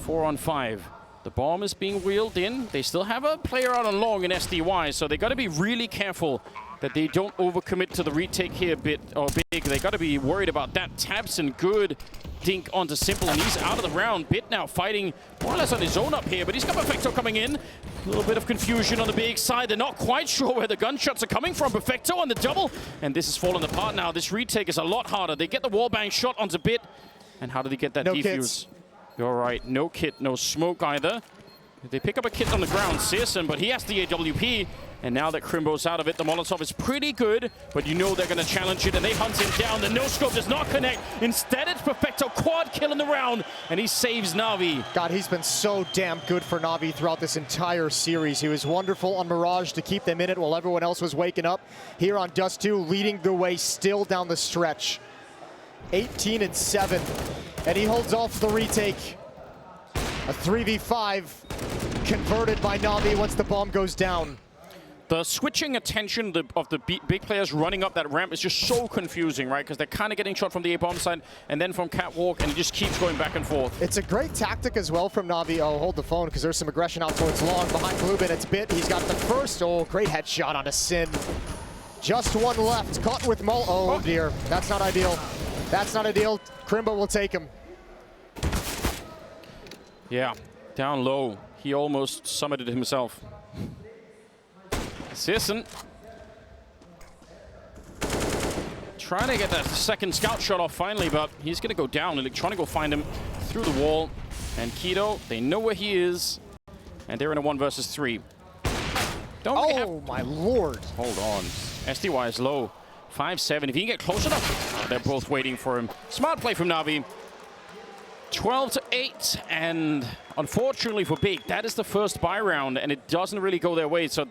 A: 4 on 5. The bomb is being wheeled in. They still have a player out on long in SDY, so they got to be really careful that they don't overcommit to the retake here Big. They got to be worried about that. Tabson, good dink onto Simple, and he's out of the round. Bit now fighting more or less on his own up here, but he's got Perfecto coming in. A little bit of confusion on the Big side. They're not quite sure where the gunshots are coming from. Perfecto on the double, and this is falling apart now. This retake is a lot harder. They get the wallbang shot onto Bit, and how did he get that defuse?
B: Kits.
A: You're right, no kit, no smoke either. They pick up a kit on the ground, Searson, but he has the AWP. And now that Crimbo's out of it, the Molotov is pretty good, but you know they're going to challenge it, and they hunt him down. The no-scope does not connect. Instead, it's Perfecto quad kill in the round, and he saves NaVi.
B: God, he's been so damn good for NaVi throughout this entire series. He was wonderful on Mirage to keep them in it while everyone else was waking up. Here on Dust2, leading the way still down the stretch. 18 and 7, and he holds off the retake. A 3v5 converted by NaVi once the bomb goes down.
A: The switching attention of the big players running up that ramp is just so confusing, right? Because they're kind of getting shot from the A-bomb side and then from catwalk, and it just keeps going back and forth.
B: It's a great tactic as well from NaVi. Oh, hold the phone, because there's some aggression out towards long. Behind Bluebin, it's Bit. He's got the first. Oh, great headshot onto Sin. Just one left. Caught with Mul. Oh, dear. That's not ideal. That's not ideal. Crimbo will take him.
A: Yeah, down low. He almost summited himself. Searson trying to get that second scout shot off finally, but he's going to go down. Electronic will find him through the wall. And Keto, they know where he is. And they're in a 1 versus 3.
B: Oh, my lord.
A: Hold on. SDY is low. 5-7. If he can get close enough. Oh, they're both waiting for him. Smart play from NaVi. 12-8. And unfortunately for Big, that is the first buy round. And it doesn't really go their way. So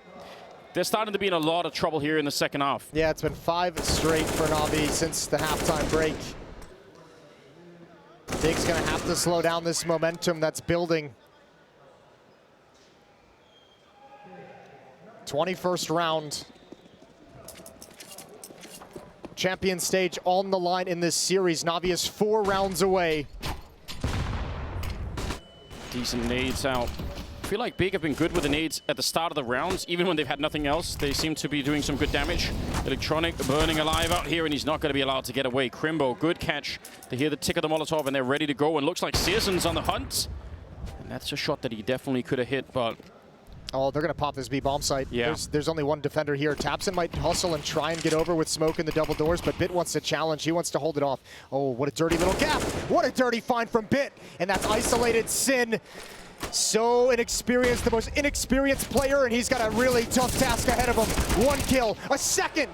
A: They're starting to be in a lot of trouble here in the second half.
B: Yeah, it's been 5 straight for NaVi since the halftime break. Big's gonna have to slow down this momentum that's building. 21st round. Champion stage on the line in this series. NaVi is 4 rounds away.
A: Decent nades out. I feel like Big have been good with the nades at the start of the rounds. Even when they've had nothing else, they seem to be doing some good damage. Electronic burning alive out here, and he's not going to be allowed to get away. Crimbo, good catch. They hear the tick of the Molotov, and they're ready to go. And looks like Searson's on the hunt. And that's a shot that he definitely could have hit, but...
B: Oh, they're going to pop this B bomb site.
A: Yeah.
B: There's only one defender here. Tapson might hustle and try and get over with smoke in the double doors, but Bit wants to challenge. He wants to hold it off. Oh, what a dirty little gap. What a dirty find from Bit. And that's isolated Sin. So inexperienced, the most inexperienced player, and he's got a really tough task ahead of him. 1 kill, a second.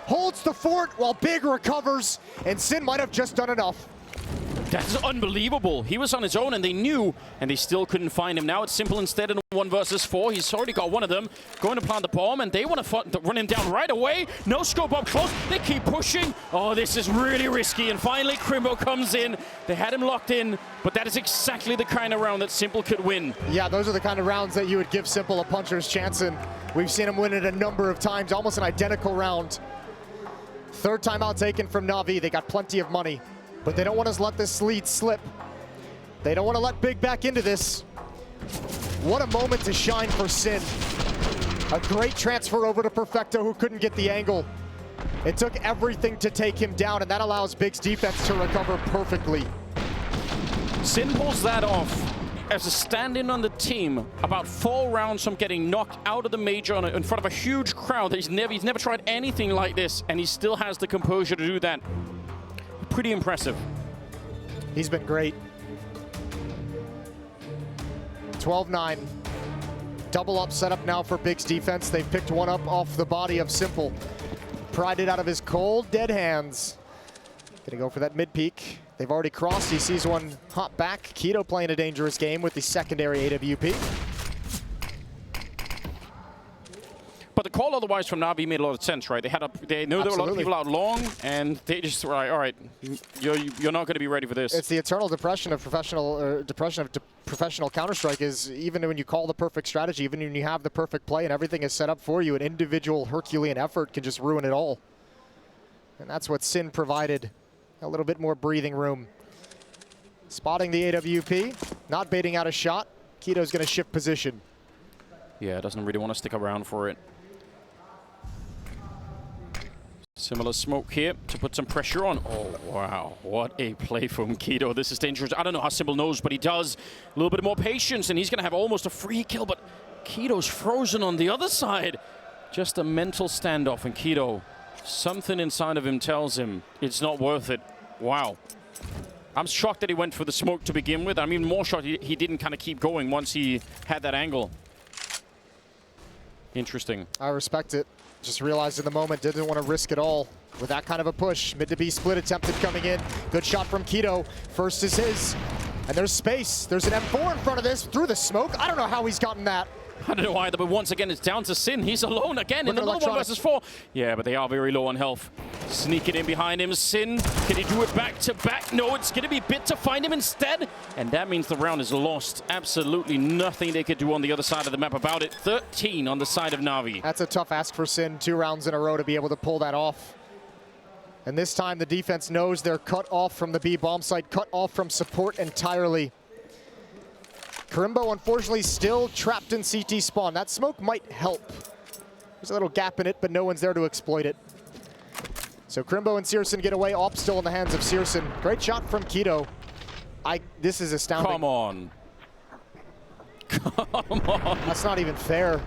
B: Holds the fort while Big recovers, and Sin might have just done enough.
A: That's unbelievable. He was on his own, and they knew, and they still couldn't find him. Now it's Simple instead in 1 versus 4. He's already got one of them. Going to plant the bomb, and they want to run him down right away. No scope up close. They keep pushing. Oh, this is really risky, and finally Crimbo comes in. They had him locked in, but that is exactly the kind of round that Simple could win.
B: Yeah, those are the kind of rounds that you would give Simple a puncher's chance in. We've seen him win it a number of times, almost an identical round. 3rd timeout taken from NaVi. They got plenty of money, but they don't want to let this lead slip. They don't want to let Big back into this. What a moment to shine for Sin. A great transfer over to Perfecto, who couldn't get the angle. It took everything to take him down, and that allows Big's defense to recover perfectly.
A: Sin pulls that off as a stand-in on the team, about 4 rounds from getting knocked out of the major in front of a huge crowd. He's never tried anything like this, and he still has the composure to do that. Pretty impressive.
B: He's been great. 12-9. Double up setup now for Big's defense. They've picked one up off the body of Simple. Pried it out of his cold, dead hands. Gonna go for that mid-peek. They've already crossed. He sees one hop back. Keto playing a dangerous game with the secondary AWP.
A: But the call otherwise from NaVi made a lot of sense, right? They knew there were a lot of people out long, and they just were like, all right, you're not going to be ready for this.
B: It's the eternal depression of professional Counter-Strike is even when you call the perfect strategy, even when you have the perfect play and everything is set up for you, an individual Herculean effort can just ruin it all. And that's what Sin provided. A little bit more breathing room. Spotting the AWP, not baiting out a shot. Keto's going to shift position.
A: Yeah, doesn't really want to stick around for it. Similar smoke here to put some pressure on. Oh, wow. What a play from Keto. This is dangerous. I don't know how Simple knows, but he does. A little bit more patience, and he's going to have almost a free kill, but Keto's frozen on the other side. Just a mental standoff, and Keto, something inside of him tells him it's not worth it. Wow. I'm shocked that he went for the smoke to begin with. I'm even more shocked he didn't kind of keep going once he had that angle. Interesting.
B: I respect it. Just realized in the moment, didn't want to risk it all with that kind of a push. Mid to B split attempted coming in. Good shot from Keto. First is his. And there's space. There's an M4 in front of this through the smoke. I don't know how he's gotten that.
A: I don't know either, but once again, it's down to Sin. He's alone again in the little 1 versus 4. Yeah, but they are very low on health. Sneaking in behind him, Sin. Can he do it back to back? No, it's going to be Bit to find him instead. And that means the round is lost. Absolutely nothing they could do on the other side of the map about it. 13 on the side of NaVi.
B: That's a tough ask for Sin. 2 rounds in a row to be able to pull that off. And this time the defense knows they're cut off from the B bomb site, cut off from support entirely. Crimbo, unfortunately, still trapped in CT spawn. That smoke might help. There's a little gap in it, but no one's there to exploit it. So Crimbo and Searson get away. Op still in the hands of Searson. Great shot from Keto. This is astounding.
A: Come on. Come on.
B: That's not even fair.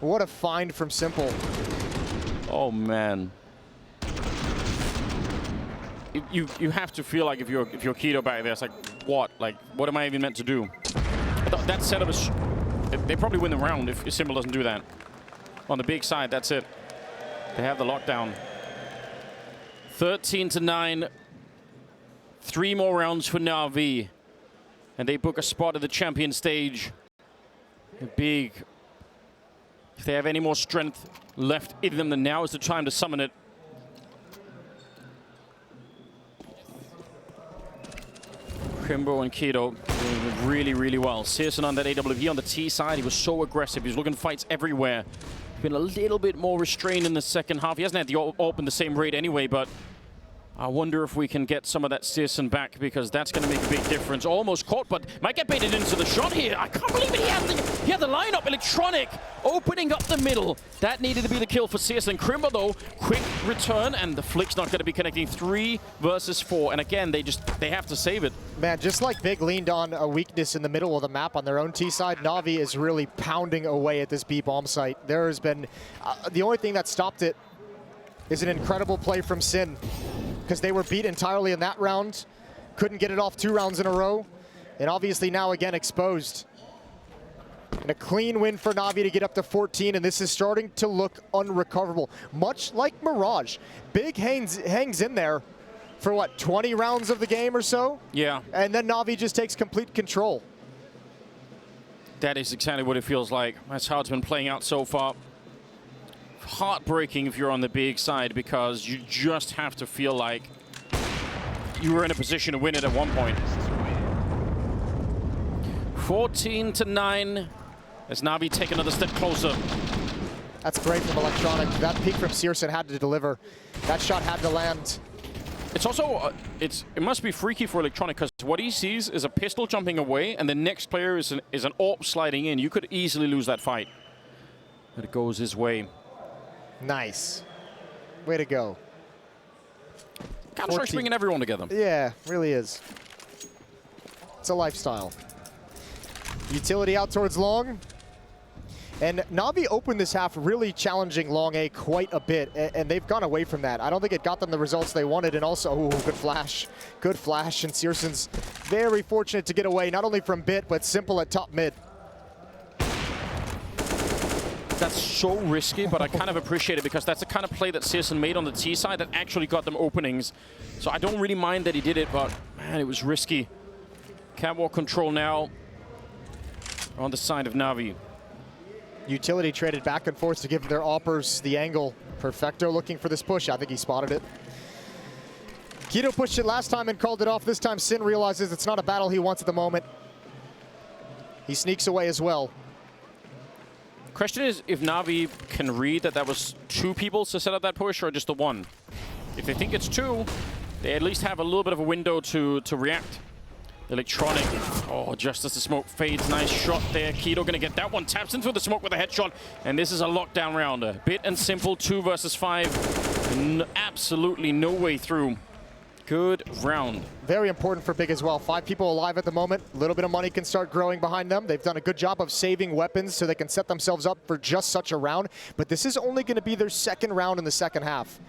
B: What a find from Simple.
A: Oh, man. You have to feel like if you're Keto back there, it's like, what? Like, what am I even meant to do? That setup is... They probably win the round if Simple doesn't do that. On the big side, that's it. They have the lockdown. 13-9. 3 more rounds for NaVi. And they book a spot at the champion stage. Big If they have any more strength left in them, then now is the time to summon it. Crimbo and Keto doing really, really well. Searson on that AWP on the T side, he was so aggressive. He was looking fights everywhere. Been a little bit more restrained in the second half. He hasn't had the AWP in the same rate anyway, but I wonder if we can get some of that Searson back, because that's going to make a big difference. Almost caught, but might get baited into the shot here. I can't believe it. He had the lineup. Electronic opening up the middle. That needed to be the kill for Searson. Crimbo, though, quick return, and the flick's not going to be connecting. 3 versus 4. And again, they have to save it.
B: Man, just like Big leaned on a weakness in the middle of the map on their own T side, NaVi is really pounding away at this B bomb site. There has been the only thing that stopped it is an incredible play from Sin, because they were beat entirely in that round. Couldn't get it off 2 rounds in a row. And obviously now again exposed. And a clean win for NaVi to get up to 14, and this is starting to look unrecoverable. Much like Mirage. Big hangs in there for what, 20 rounds of the game or so?
A: Yeah.
B: And then NaVi just takes complete control.
A: That is exactly what it feels like. That's how it's been playing out so far. Heartbreaking if you're on the big side, because you just have to feel like you were in a position to win it at one point. 14-9 as NaVi take another step closer.
B: That's great from Electronic. That peek from Searson had to deliver. That shot had to land.
A: It's also, it must be freaky for Electronic, because what he sees is a pistol jumping away, and the next player is an AWP sliding in. You could easily lose that fight. But it goes his way.
B: Nice. Way to go.
A: Counter-Strike's bringing everyone together.
B: Yeah, really is. It's a lifestyle. Utility out towards long. And NaVi opened this half really challenging long A quite a bit, and they've gone away from that. I don't think it got them the results they wanted, and also, ooh, good flash. Good flash, and Searson's very fortunate to get away, not only from Bit, but Simple at top mid.
A: That's so risky, but I kind of appreciate it, because that's the kind of play that Searson made on the T side that actually got them openings. So I don't really mind that he did it, but man, it was risky. Catwalk control now on the side of NaVi.
B: Utility traded back and forth to give their AWPers the angle. Perfecto looking for this push. I think he spotted it. Keto pushed it last time and called it off. This time Sin realizes it's not a battle he wants at the moment. He sneaks away as well.
A: Question is if NaVi can read that was 2 people to set up that push, or just the 1. If they think it's 2, they at least have a little bit of a window to react. Electronic, oh, just as the smoke fades, nice shot there. Keto gonna get that one, taps in through the smoke with a headshot, and this is a lockdown round. Bit and Simple, 2 versus 5. Absolutely no way through. Good round.
B: Very important for Big as well. 5 people alive at the moment. A little bit of money can start growing behind them. They've done a good job of saving weapons so they can set themselves up for just such a round. But this is only going to be their 2nd round in the second half.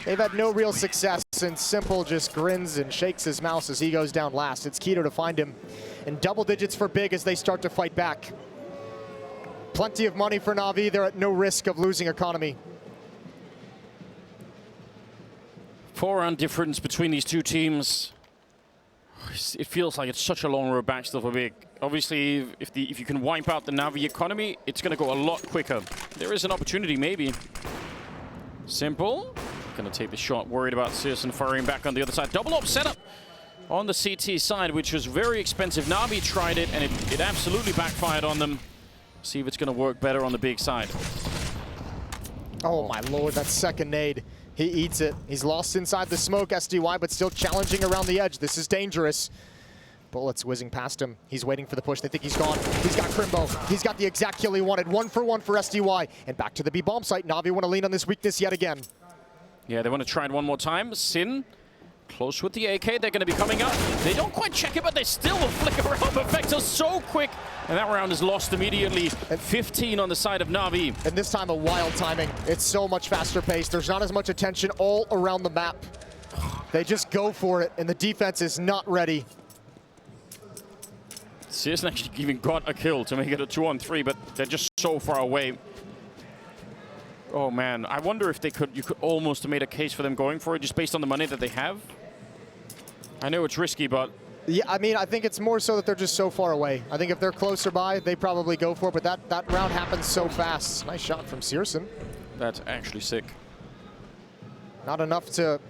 B: They've had no real success, and Simple just grins and shakes his mouse as he goes down last. It's Keto to find him. And double digits for Big as they start to fight back. Plenty of money for NaVi. They're at no risk of losing economy.
A: 4-round difference between these 2 teams. It feels like it's such a long road back still for Big. Obviously, if you can wipe out the NaVi economy, it's going to go a lot quicker. There is an opportunity, maybe. Simple. Going to take the shot. Worried about Searson firing back on the other side. Double up setup on the CT side, which was very expensive. NaVi tried it, and it absolutely backfired on them. See if it's going to work better on the Big side.
B: Oh my lord, that second nade. He eats it. He's lost inside the smoke, SDY, but still challenging around the edge. This is dangerous. Bullets whizzing past him. He's waiting for the push. They think he's gone. He's got Crimbo. He's got the exact kill he wanted. 1 for 1 for SDY. And back to the B bomb site. NaVi want to lean on this weakness yet again.
A: Yeah, they want to try it one more time. Sin, close with the AK. They're going to be coming up. They don't quite check it, but they still will flick around. Perfecto so quick. And that round is lost immediately. 15 on the side of NaVi.
B: And this time a wild timing. It's so much faster paced. There's not as much attention all around the map. They just go for it, and the defense is not ready.
A: Searson actually even got a kill to make it a 2-on-3, but they're just so far away. Oh man, I wonder if you could almost have made a case for them going for it just based on the money that they have. I know it's risky, but
B: Yeah, I mean, I think it's more so that they're just so far away. I think if they're closer by, they probably go for it, but that round happens so fast. Nice shot from Searson.
A: That's actually sick.
B: Not enough to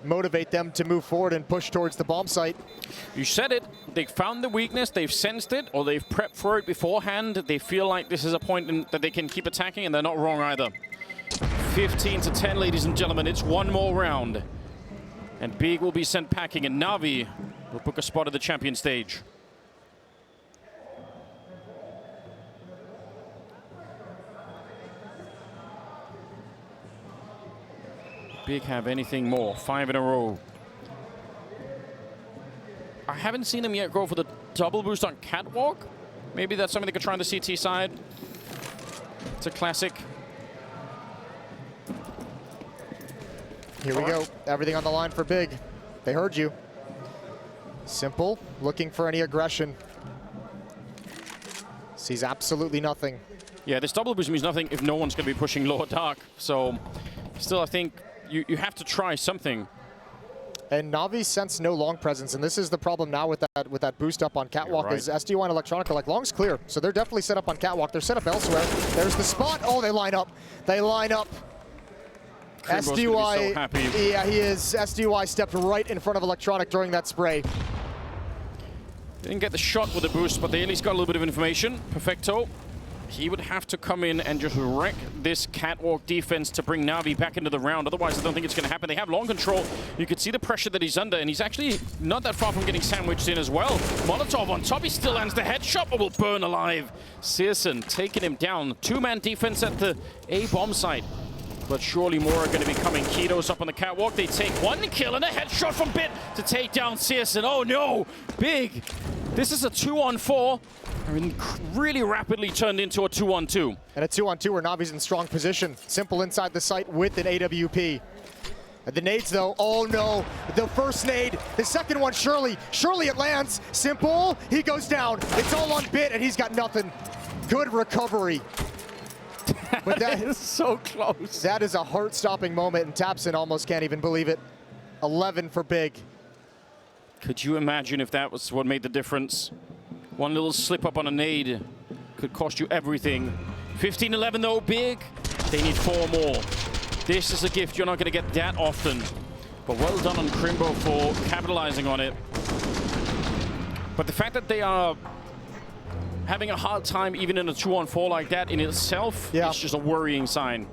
B: motivate them to move forward and push towards the bomb site.
A: You said it. They found the weakness, they've sensed it, or they've prepped for it beforehand. They feel like this is a point that they can keep attacking, and they're not wrong either. 15 to 10, ladies and gentlemen. It's one more round. And Big will be sent packing, and NaVi will book a spot at the champion stage. Big have anything more. 5 in a row. I haven't seen him yet go for the double boost on Catwalk. Maybe that's something they could try on the CT side. It's a classic.
B: Here we go. Everything on the line for Big. They heard you. Simple, looking for any aggression. Sees absolutely nothing.
A: Yeah, this double boost means nothing if no one's going to be pushing lower dark. So, still, I think you have to try something.
B: And NaVi sense no long presence, and this is the problem now with that boost up on Catwalk.
A: Right.
B: Is SDY and Electronica like long's clear, so they're definitely set up on Catwalk. They're set up elsewhere. There's the spot. Oh, they line up. They line up.
A: Crimbo's gonna be so happy.
B: Yeah, he is. SDY stepped right in front of Electronic during that spray.
A: Didn't get the shot with the boost, but they at least got a little bit of information. Perfecto. He would have to come in and just wreck this Catwalk defense to bring NaVi back into the round. Otherwise, I don't think it's going to happen. They have long control. You can see the pressure that he's under, and he's actually not that far from getting sandwiched in as well. Molotov on top. He still lands the headshot, but will burn alive. Searson taking him down. Two-man defense at the A bomb site. But surely more are going to be coming. Kido's up on the Catwalk. They take one kill and a headshot from Bit to take down Searson. Oh no, Big. This is a 2-on-4. I mean, really rapidly turned into a 2-on-2.
B: And a 2-on-2 where NaVi's in strong position. Simple inside the site with an AWP. And the nades though, oh no, the first nade, the second one surely it lands. Simple, he goes down. It's all on Bit and he's got nothing. Good recovery. But that
A: is so close.
B: That is a heart-stopping moment, and Tapson almost can't even believe it. 11 for Big.
A: Could you imagine if that was what made the difference? One little slip up on a nade could cost you everything. 15-11 though, Big. They need 4 more. This is a gift you're not going to get that often. But well done on Crimbo for capitalizing on it. But the fact that they are having a hard time even in a 2-on-4 like that in itself is just a worrying sign.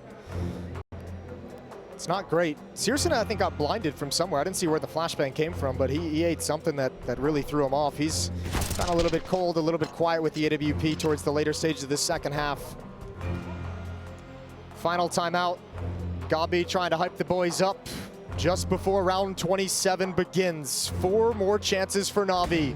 B: It's not great. Searson, I think, got blinded from somewhere. I didn't see where the flashbang came from, but he ate something that really threw him off. He's gotten a little bit cold, a little bit quiet with the AWP towards the later stages of the second half. Final timeout. Gabi trying to hype the boys up just before round 27 begins. 4 more chances for NaVi.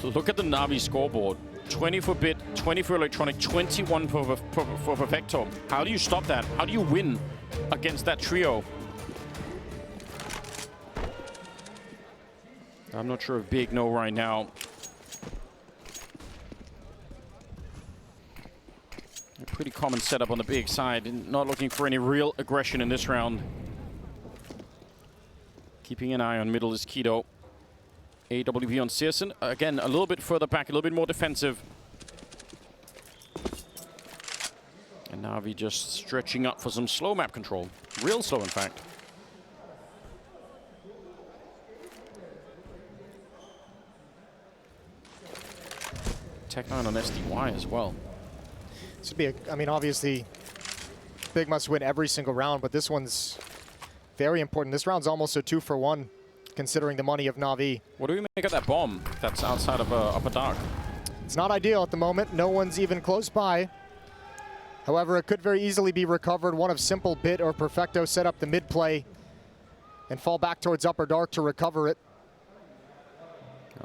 A: Look at the NaVi scoreboard. 20 for Bit, 20 for Electronic, 21 for Perfecto. How do you stop that? How do you win against that trio? I'm not sure if Big know right now. A pretty common setup on the Big side. Not looking for any real aggression in this round. Keeping an eye on middle is Kido. AWP on Searson. Again, a little bit further back, a little bit more defensive. And NaVi just stretching up for some slow map control. Real slow, in fact. Tech9 on SDY as well.
B: This would be I mean, obviously, Big must win every single round, but this one's very important. This round's almost a 2-for-1. Considering the money of NaVi.
A: What do we make of that bomb that's outside of Upper Dark?
B: It's not ideal at the moment. No one's even close by. However, it could very easily be recovered. One of Simple, Bit, or Perfecto set up the mid play and fall back towards Upper Dark to recover it.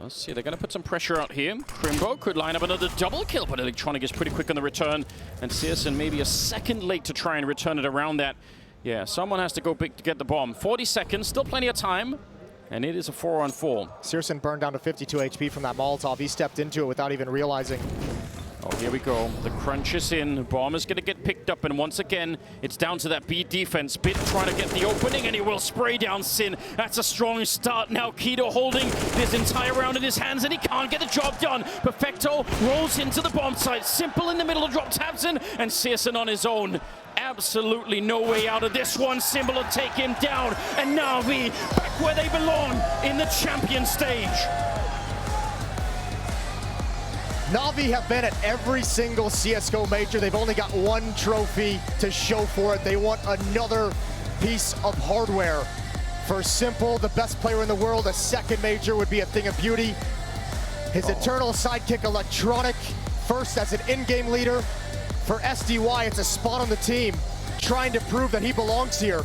A: Let's see, they're going to put some pressure out here. Crimbo could line up another double kill, but Electronic is pretty quick on the return. And Searson maybe a second late to try and return it around that. Yeah, someone has to go big to get the bomb. 40 seconds, still plenty of time. And it is a 4-on-4.
B: Searson burned down to 52 HP from that Molotov. He stepped into it without even realizing.
A: Oh, here we go. The crunch is in. Bomb is going to get picked up, and once again, it's down to that B defense. Bit trying to get the opening, and he will spray down Sin. That's a strong start. Now Keto holding this entire round in his hands, and he can't get the job done. Perfecto rolls into the bomb site. Simple in the middle to drop Tabson, and Searson on his own. Absolutely no way out of this one. Symbol will take him down, and NaVi back where they belong in the champion stage.
B: NaVi have been at every single CSGO major. They've only got one trophy to show for it. They want another piece of hardware. For Simple, the best player in the world, a second major would be a thing of beauty. His eternal sidekick, Electronic, first as an in-game leader. For SDY, it's a spot on the team, trying to prove that he belongs here.